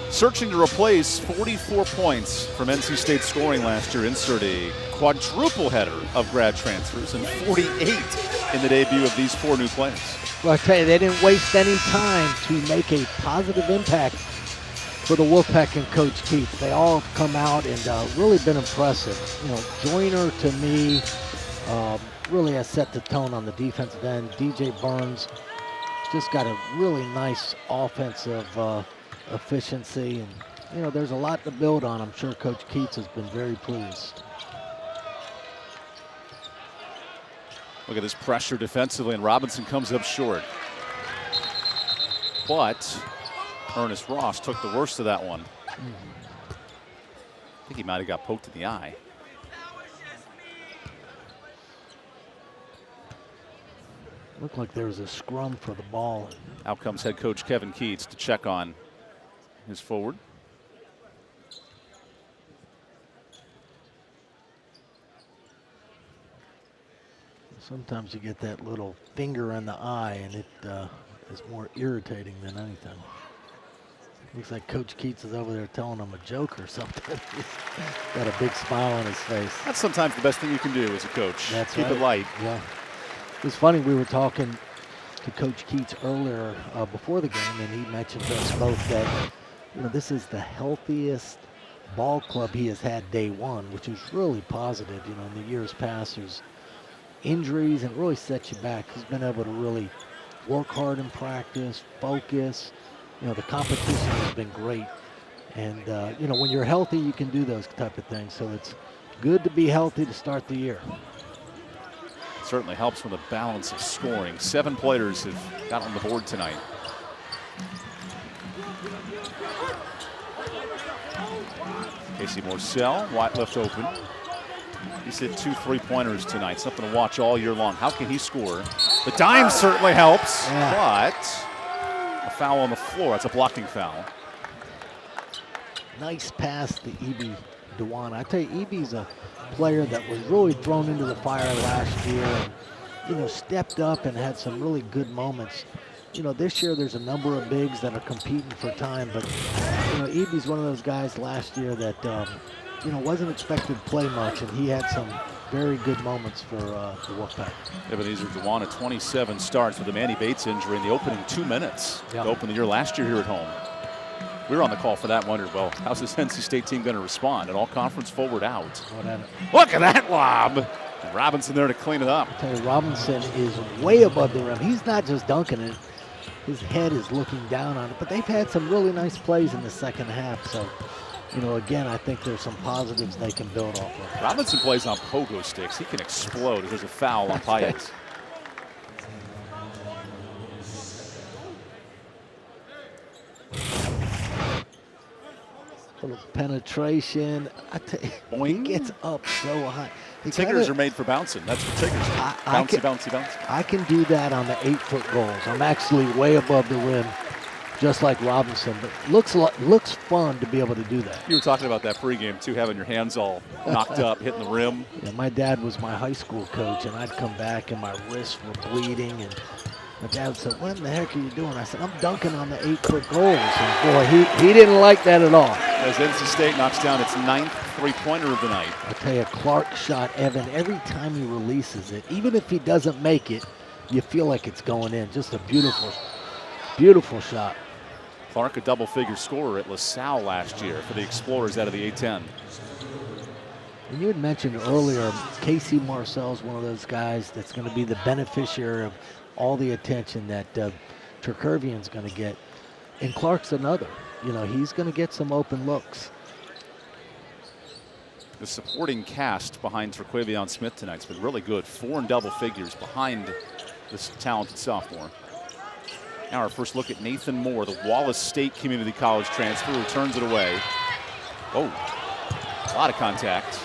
A: Searching to replace 44 points from NC State scoring last year, insert a quadruple header of grad transfers and 48 in the debut of these 4 new players.
B: Well, I tell you, they didn't waste any time to make a positive impact for the Wolfpack and Coach Keith. They all have come out and really been impressive. You know, Joyner to me really has set the tone on the defensive end. DJ Burns just got a really nice offensive efficiency, and you know, there's a lot to build on. I'm sure Coach Keats has been very pleased.
A: Look at this pressure defensively, and Robinson comes up short. But Ernest Ross took the worst of that one. I think he might have got poked in the eye.
B: Looked like there was a scrum for the ball.
A: Out comes head coach Kevin Keats to check on his forward.
B: Sometimes you get that little finger in the eye, and it is more irritating than anything. Looks like Coach Keats is over there telling him a joke or something. He's got a big smile on his face.
A: That's sometimes the best thing you can do as a coach.
B: That's
A: Keep
B: right.
A: it light.
B: Yeah. It was funny, we were talking to Coach Keats earlier before the game, and he mentioned to us both that, you know, this is the healthiest ball club he has had day one, which is really positive. You know, in the years past, there's injuries, and it really sets you back. He's been able to really work hard in practice, focus. You know, the competition has been great. And, you know, when you're healthy, you can do those type of things. So it's good to be healthy to start the year.
A: Certainly helps with the balance of scoring. 7 players have got on the board tonight. Casey Morcell, wide left open. He's hit 2 3-pointers tonight. Something to watch all year long. How can he score? The dime certainly helps, but a foul on the floor. That's a blocking foul.
B: Nice pass to E.B. Dewan. I tell you, E.B.'s a player that was really thrown into the fire last year and, you know, stepped up and had some really good moments. You know, this year there's a number of bigs that are competing for time, but, you know, E.B.'s one of those guys last year that, you know, wasn't expected to play much, and he had some very good moments for the Wolfpack.
A: Ebenezer Dewan at 27 starts with a Manny Bates injury in the opening 2 minutes to open the year last year here at home. We were on the call for that, wondered, well, how's this NC State team going to respond? An all-conference forward out. Look at that lob. Robinson there to clean it up.
B: I tell you, Robinson is way above the rim. He's not just dunking it. His head is looking down on it. But they've had some really nice plays in the second half. So, you know, again, I think there's some positives they can build off of.
A: Robinson plays on pogo sticks. He can explode if there's a foul on Payet.
B: Little penetration. I tell you, he gets up so high.
A: Tiggers are made for bouncing. That's what Tiggers do. Bouncy.
B: I can do that on the 8-foot goals. I'm actually way above the rim, just like Robinson. But looks fun to be able to do that.
A: You were talking about that pregame too, having your hands all knocked up, hitting the rim.
B: Yeah, my dad was my high school coach, and I'd come back and my wrists were bleeding, and my dad said, "What in the heck are you doing?" I said, "I'm dunking on the 8-foot goals." And boy, he didn't like that at all.
A: As NC State knocks down its 9th 3-pointer of the night.
B: I tell you, Clark shot Evan every time he releases it. Even if he doesn't make it, you feel like it's going in. Just a beautiful, beautiful shot.
A: Clark, a double-figure scorer at LaSalle last year for the Explorers out of the A-10.
B: And you had mentioned earlier, Casey Marcel's one of those guys that's going to be the beneficiary of all the attention that Terkervian's going to get. And Clark's another. You know, he's going to get some open looks.
A: The supporting cast behind Terquavion Smith tonight's been really good. 4 in double figures behind this talented sophomore. Now our first look at Nathan Moore, the Wallace State Community College transfer, who turns it away. Oh, a lot of contact.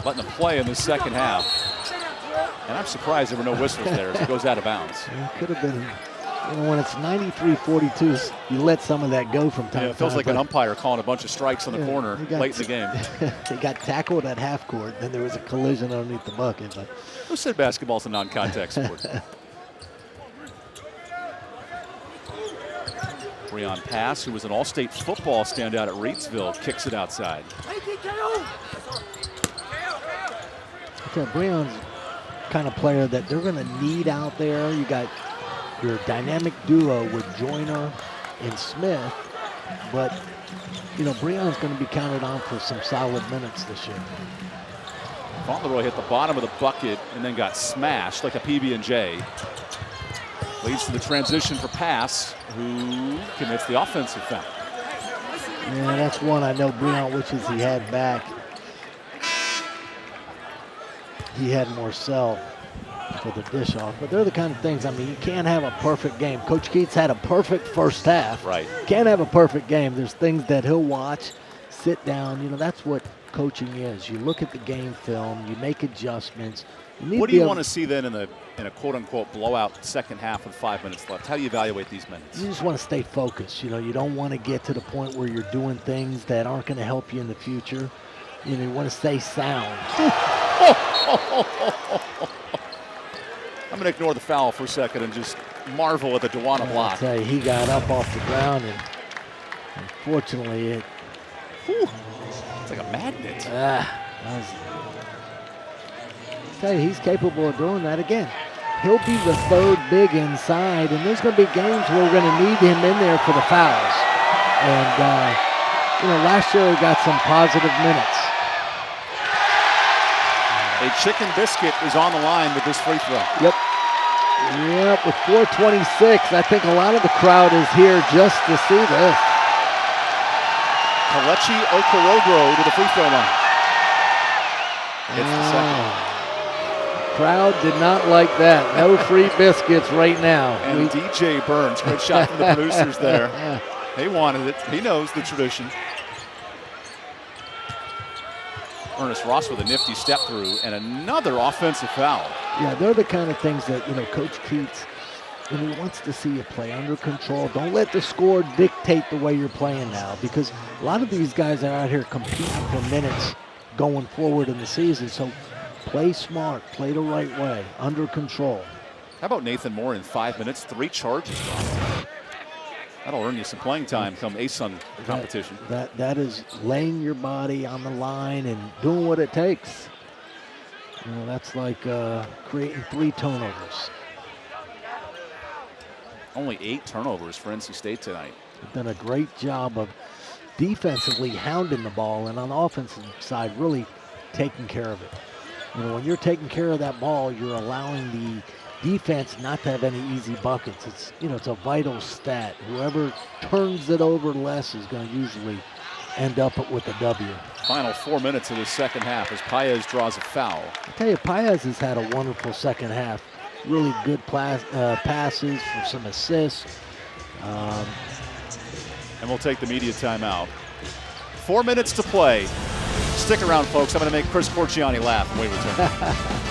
A: Letting them play in the second half. And I'm surprised there were no whistles there as it goes out of bounds.
B: It could have been, you know, when it's 93-42, you let some of that go from time to time.
A: It feels like an umpire calling a bunch of strikes on the corner late in the game.
B: They got tackled at half court, then there was a collision underneath the bucket. But
A: who said basketball's a non-contact sport? Breon Pass, who was an all-state football standout at Reidsville, kicks it outside.
B: Okay, Breon's kind of player that they're going to need out there. You got your dynamic duo with Joyner and Smith, but you know, Breon's going to be counted on for some solid minutes this year.
A: Fauntleroy hit the bottom of the bucket and then got smashed like a PB&J. Leads to the transition for Pass, who commits the offensive foul.
B: Yeah, that's one I know Breon wishes he had back. He had Morcell for the dish off, but they're the kind of things, I mean, you can't have a perfect game. Coach Keats had a perfect first half.
A: Right.
B: Can't have a perfect game. There's things that he'll watch, sit down, you know, that's what coaching is. You look at the game film, you make adjustments.
A: What do you want to see then in a quote-unquote blowout second half with 5 minutes left? How do you evaluate these minutes?
B: You just want to stay focused. You know, you don't want to get to the point where you're doing things that aren't going to help you in the future. You know, you want to stay sound.
A: I'm going to ignore the foul for a second and just marvel at the Dewana block.
B: I tell you, he got up off the ground, and unfortunately it...
A: It's like a magnet.
B: I tell you, he's capable of doing that again. He'll be the third big inside, and there's going to be games where we're going to need him in there for the fouls. And, you know, last year he got some positive minutes.
A: A chicken biscuit is on the line with this free throw.
B: Yep. Yep, with 4:26, I think a lot of the crowd is here just to see this.
A: Kalechi Okorogo to the free throw line. It's the second.
B: Crowd did not like that. No free biscuits right now.
A: And DJ Burns, great shot from the producers there. They wanted it. He knows the tradition. Ernest Ross with a nifty step through and another offensive foul.
B: Yeah, they're the kind of things that, Coach Keats, he wants to see you play under control. Don't let the score dictate the way you're playing now, because a lot of these guys are out here competing for minutes going forward in the season. So play smart, play the right way, under control.
A: How about Nathan Moore in 5 minutes, 3 charges dropped? That'll earn you some playing time come ASUN competition.
B: That is laying your body on the line and doing what it takes. That's like creating 3 turnovers.
A: Only 8 turnovers for NC State tonight.
B: They've done a great job of defensively hounding the ball, and on the offensive side, really taking care of it. When you're taking care of that ball, you're allowing the defense not to have any easy buckets. It's it's a vital stat. Whoever turns it over less is going to usually end up with a W.
A: Final 4 minutes of the second half as Paez draws a foul.
B: I tell you, Paez has had a wonderful second half. Really good passes for some assists.
A: And we'll take the media timeout. 4 minutes to play. Stick around, folks. I'm going to make Chris Corciani laugh when we return.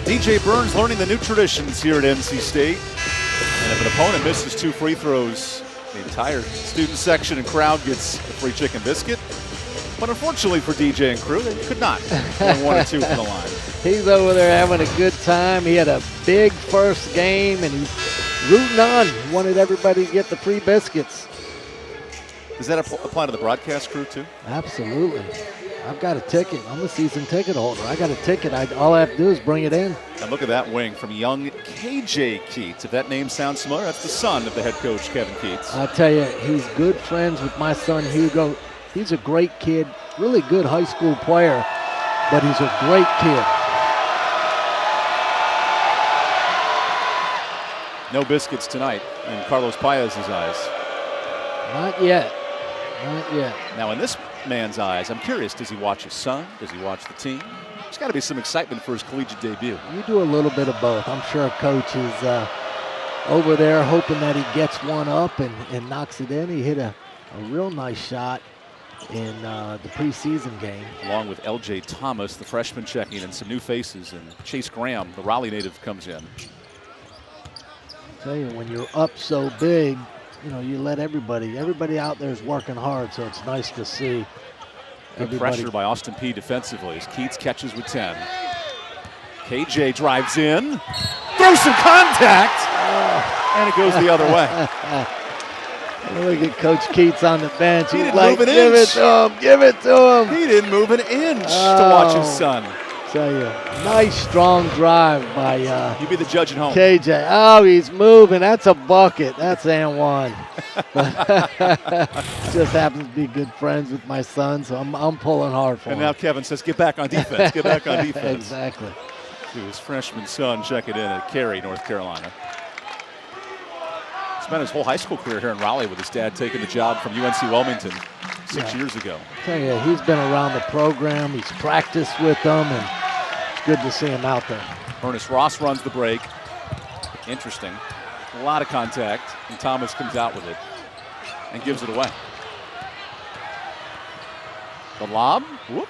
A: DJ Burns learning the new traditions here at NC State. And if an opponent misses 2 free throws, the entire student section and crowd gets a free chicken biscuit. But unfortunately for DJ and crew, they could not go 1 or 2 from the line.
B: He's over there having a good time. He had a big first game, and he's rooting on. He wanted everybody to get the free biscuits.
A: Does that apply to the broadcast crew too?
B: Absolutely. I've got a ticket. I'm a season ticket holder. I got a ticket. All I have to do is bring it in.
A: And look at that wing from young KJ Keats. If that name sounds familiar, that's the son of the head coach, Kevin Keats.
B: I tell you, he's good friends with my son, Hugo. He's a great kid, really good high school player, but he's a great kid.
A: No biscuits tonight. in Carlos Paez's eyes?
B: Not yet. Not yet.
A: Now, in this man's eyes, I'm curious, does he watch his son? Does he watch the team? There's got to be some excitement for his collegiate debut.
B: You do a little bit of both. I'm sure Coach is over there hoping that he gets one up and knocks it in. He hit a real nice shot in the preseason game.
A: Along with L.J. Thomas, the freshman, checking in, and some new faces. And Chase Graham, the Raleigh native, comes in.
B: I tell you, when you're up so big, you know, you let everybody out there is working hard, so it's nice to see.
A: Good pressure by Austin Peay defensively as Keats catches with 10. KJ drives in, throws some contact, and it goes the other way.
B: Look at Coach Keats on the bench.
A: He
B: He's
A: didn't
B: like,
A: move an
B: give
A: inch.
B: it to him, give it to him.
A: He didn't move an inch to watch his son.
B: Tell you, nice strong drive by
A: You be the judge at home.
B: KJ. Oh, he's moving. That's a bucket. That's and one. Just happens to be good friends with my son, so I'm pulling hard for him.
A: And now Kevin says, get back on defense. Get back on defense.
B: Exactly.
A: To his freshman son checking in at Cary, North Carolina. Spent his whole high school career here in Raleigh with his dad taking the job from UNC Wilmington 6 years ago.
B: I tell you, he's been around the program. He's practiced with them, and it's good to see him out there.
A: Ernest Ross runs the break. Interesting. A lot of contact, and Thomas comes out with it and gives it away. The lob. Whoop.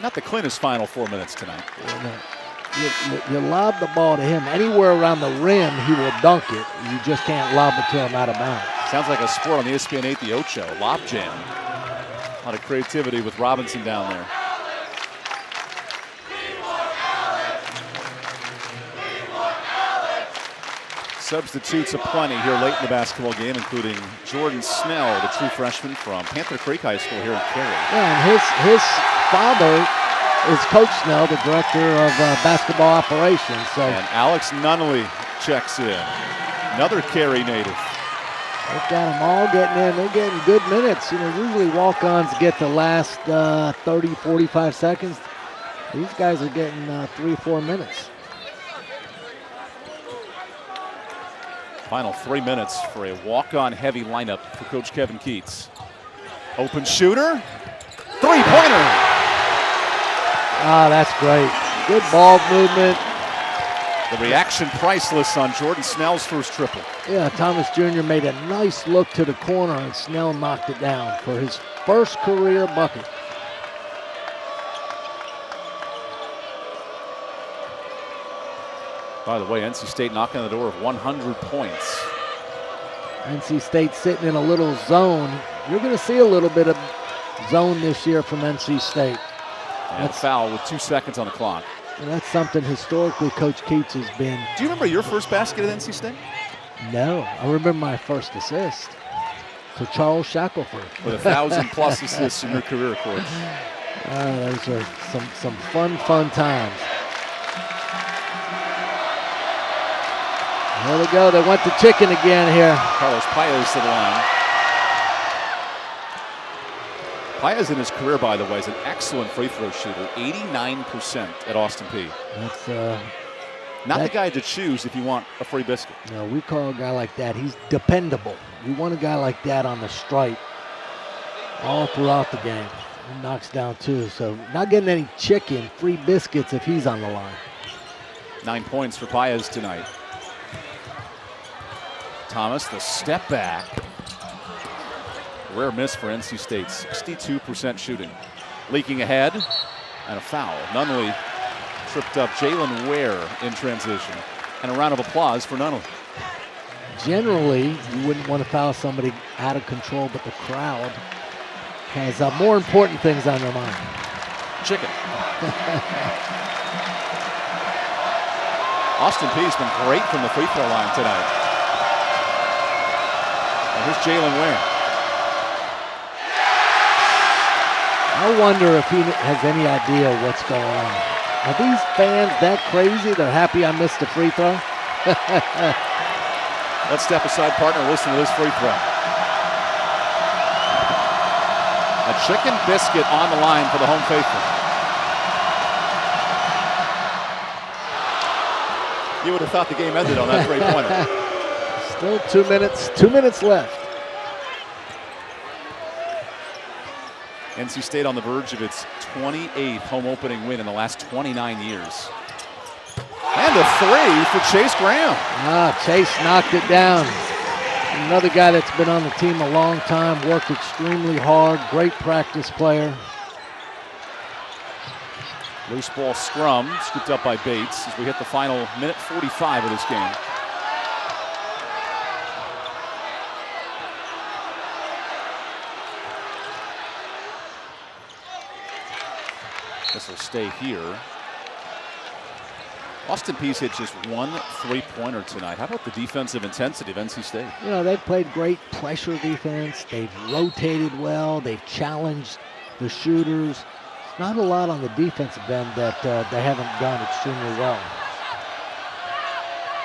A: Not the cleanest final 4 minutes tonight.
B: You lob the ball to him. Anywhere around the rim, he will dunk it. You just can't lob it to him out of bounds.
A: Sounds like a sport on the ESPN 8, the Ocho. Lob jam. A lot of creativity with Robinson down there. Substitutes aplenty here late in the basketball game, including Jordan Snell, the true freshman from Panther Creek High School here in Cary.
B: Yeah, and his father is Coach Snell, the director of basketball operations. So
A: and Alex Nunnally checks in, another Cary native.
B: they've got them all getting in. They're getting good minutes. You know, usually walk-ons get the last 30, 45 seconds. These guys are getting 3 or 4 minutes.
A: Final 3 minutes for a walk-on heavy lineup for Coach Kevin Keats. Open shooter, three-pointer.
B: Ah, that's great. Good ball movement.
A: The reaction priceless on Jordan Snell's first triple.
B: Yeah, Thomas Jr. made a nice look to the corner, and Snell knocked it down for his first career bucket.
A: By the way, NC State knocking on the door of 100 points.
B: NC State sitting in a little zone. You're going to see a little bit of zone this year from NC State.
A: And that's foul with 2 seconds on the clock.
B: And that's something historically Coach Keats has been.
A: Do you remember your first basket at NC State?
B: No, I remember my first assist to Charles Shackelford.
A: With 1,000+ assists in your career, Coach.
B: Those are some fun times. There we go. They went to chicken again here.
A: Carlos Paez to the line. Paez in his career, by the way, is an excellent free throw shooter. 89% at Austin Peay.
B: That's
A: not the guy to choose if you want a free biscuit.
B: No, we call a guy like that, he's dependable. We want a guy like that on the stripe all throughout the game. He knocks down 2. So not getting any chicken, free biscuits if he's on the line.
A: 9 points for Paez tonight. Thomas, the step back. Rare miss for NC State, 62% shooting. Leaking ahead, and a foul. Nunnally tripped up Jalen Ware in transition. And a round of applause for Nunnally.
B: Generally, you wouldn't want to foul somebody out of control, but the crowd has more important things on their mind.
A: Chicken. Austin Peay's been great from the free throw line tonight. And here's Jalen Ware.
B: I wonder if he has any idea what's going on. Are these fans that crazy? They're happy I missed the free throw?
A: Let's step aside, partner, listen to this free throw. A chicken biscuit on the line for the home faithful. You would have thought the game ended on that three-pointer.
B: Still 2 minutes. 2 minutes left.
A: NC State on the verge of its 28th home opening win in the last 29 years. And a three for Chase Graham.
B: Chase knocked it down. Another guy that's been on the team a long time, worked extremely hard, great practice player.
A: Loose ball scrum, scooped up by Bates as we hit the final minute 45 of this game. This will stay here. Austin Peay's hit just one three-pointer tonight. How about the defensive intensity of NC State?
B: You know, they've played great pressure defense. They've rotated well. They've challenged the shooters. Not a lot on the defensive end that they haven't done extremely well.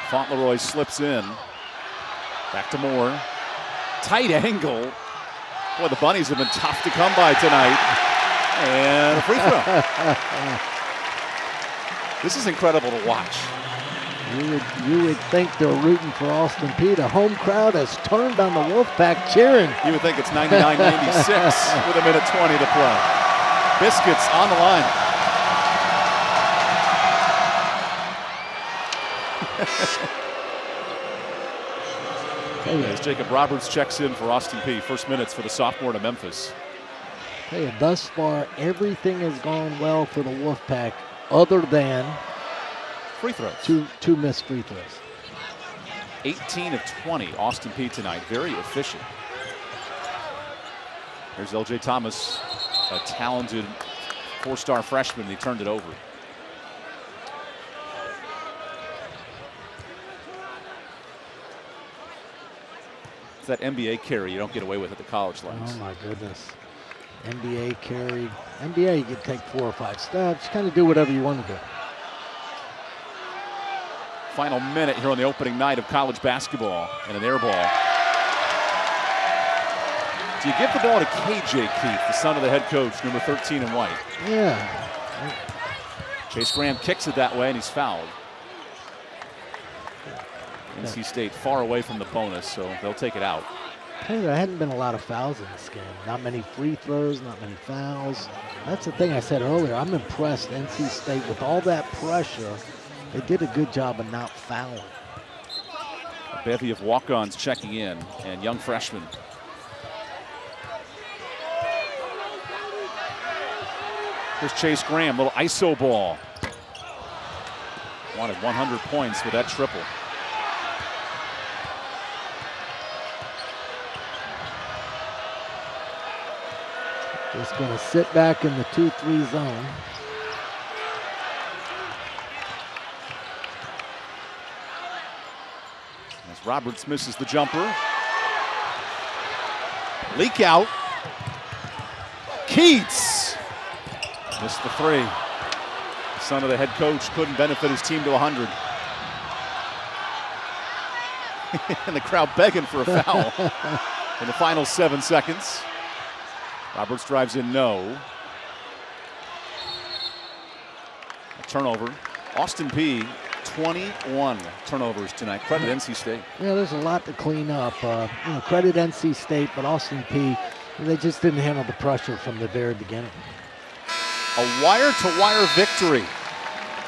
A: Fauntleroy slips in. Back to Moore. Tight angle. Boy, the Bunnies have been tough to come by tonight. And a free throw. This is incredible to watch.
B: You would think they're rooting for Austin Peay. The home crowd has turned on the Wolfpack cheering.
A: You would think it's 99-96 with a minute 20 to play. Biscuits on the line. As Jacob Roberts checks in for Austin Peay. First minutes for the sophomore to Memphis.
B: Hey, thus far, everything has gone well for the Wolfpack other than
A: free throws.
B: Two missed free throws.
A: 18 of 20, Austin Peay tonight. Very efficient. There's LJ Thomas, a talented four-star freshman, and he turned it over. It's that NBA carry you don't get away with at the college levels.
B: Oh my goodness. NBA carry. NBA, you can take 4 or 5 steps, kind of do whatever you want to do.
A: Final minute here on the opening night of college basketball, and an air ball. Do you give the ball to KJ Keith, the son of the head coach, number 13 in white?
B: Yeah.
A: Chase Graham kicks it that way, and he's fouled. NC State far away from the bonus, so they'll take it out.
B: Hey, there hadn't been a lot of fouls in this game. Not many free throws, not many fouls. That's the thing I said earlier. I'm impressed NC State with all that pressure. They did a good job of not fouling.
A: A bevy of walk-ons checking in, and young freshmen. Here's Chase Graham, little ISO ball. Wanted 100 points with that triple.
B: Just going to sit back in the 2-3 zone.
A: As Roberts misses the jumper. Leak out. Keats missed the three. Son of the head coach couldn't benefit his team to 100. And the crowd begging for a foul in the final 7 seconds. Roberts drives in, no. A turnover. Austin Peay, 21 turnovers tonight. Credit NC State.
B: Yeah, there's a lot to clean up. Credit NC State, but Austin Peay, they just didn't handle the pressure from the very beginning.
A: A wire-to-wire victory.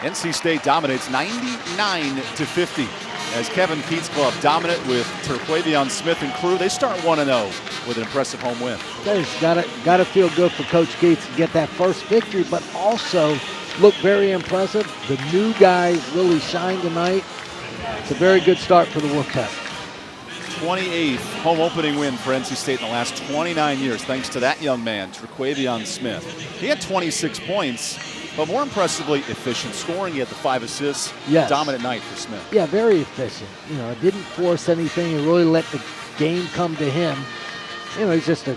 A: NC State dominates 99-50 as Kevin Keats' club dominant with Terquavion Smith and crew. They start 1-0 with an impressive home win.
B: It's got to feel good for Coach Keats to get that first victory, but also look very impressive. The new guys really shine tonight. It's a very good start for the Wolfpack.
A: 28th home opening win for NC State in the last 29 years, thanks to that young man, Terquavion Smith. He had 26 points, but more impressively, efficient scoring. He had the 5 assists.
B: Yes.
A: Dominant night for Smith.
B: Yeah, very efficient. Didn't force anything. He really let the game come to him. He's just a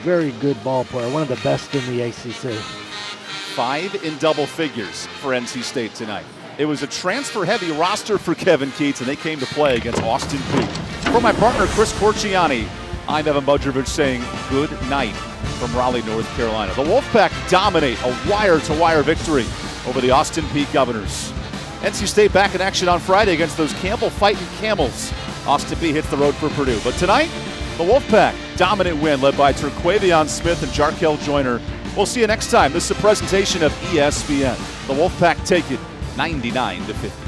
B: very good ball player, one of the best in the ACC.
A: 5 in double figures for NC State tonight. It was a transfer-heavy roster for Kevin Keats, and they came to play against Austin Peay. For my partner, Chris Corciani, I'm Evan Budrovich saying good night from Raleigh, North Carolina. The Wolfpack dominate a wire-to-wire victory over the Austin Peay Governors. NC State back in action on Friday against those Campbell fighting Camels. Austin Peay hits the road for Purdue. But tonight, the Wolfpack, dominant win led by Terquavion Smith and Jarkel Joyner. We'll see you next time. This is a presentation of ESPN. The Wolfpack take it 99-50.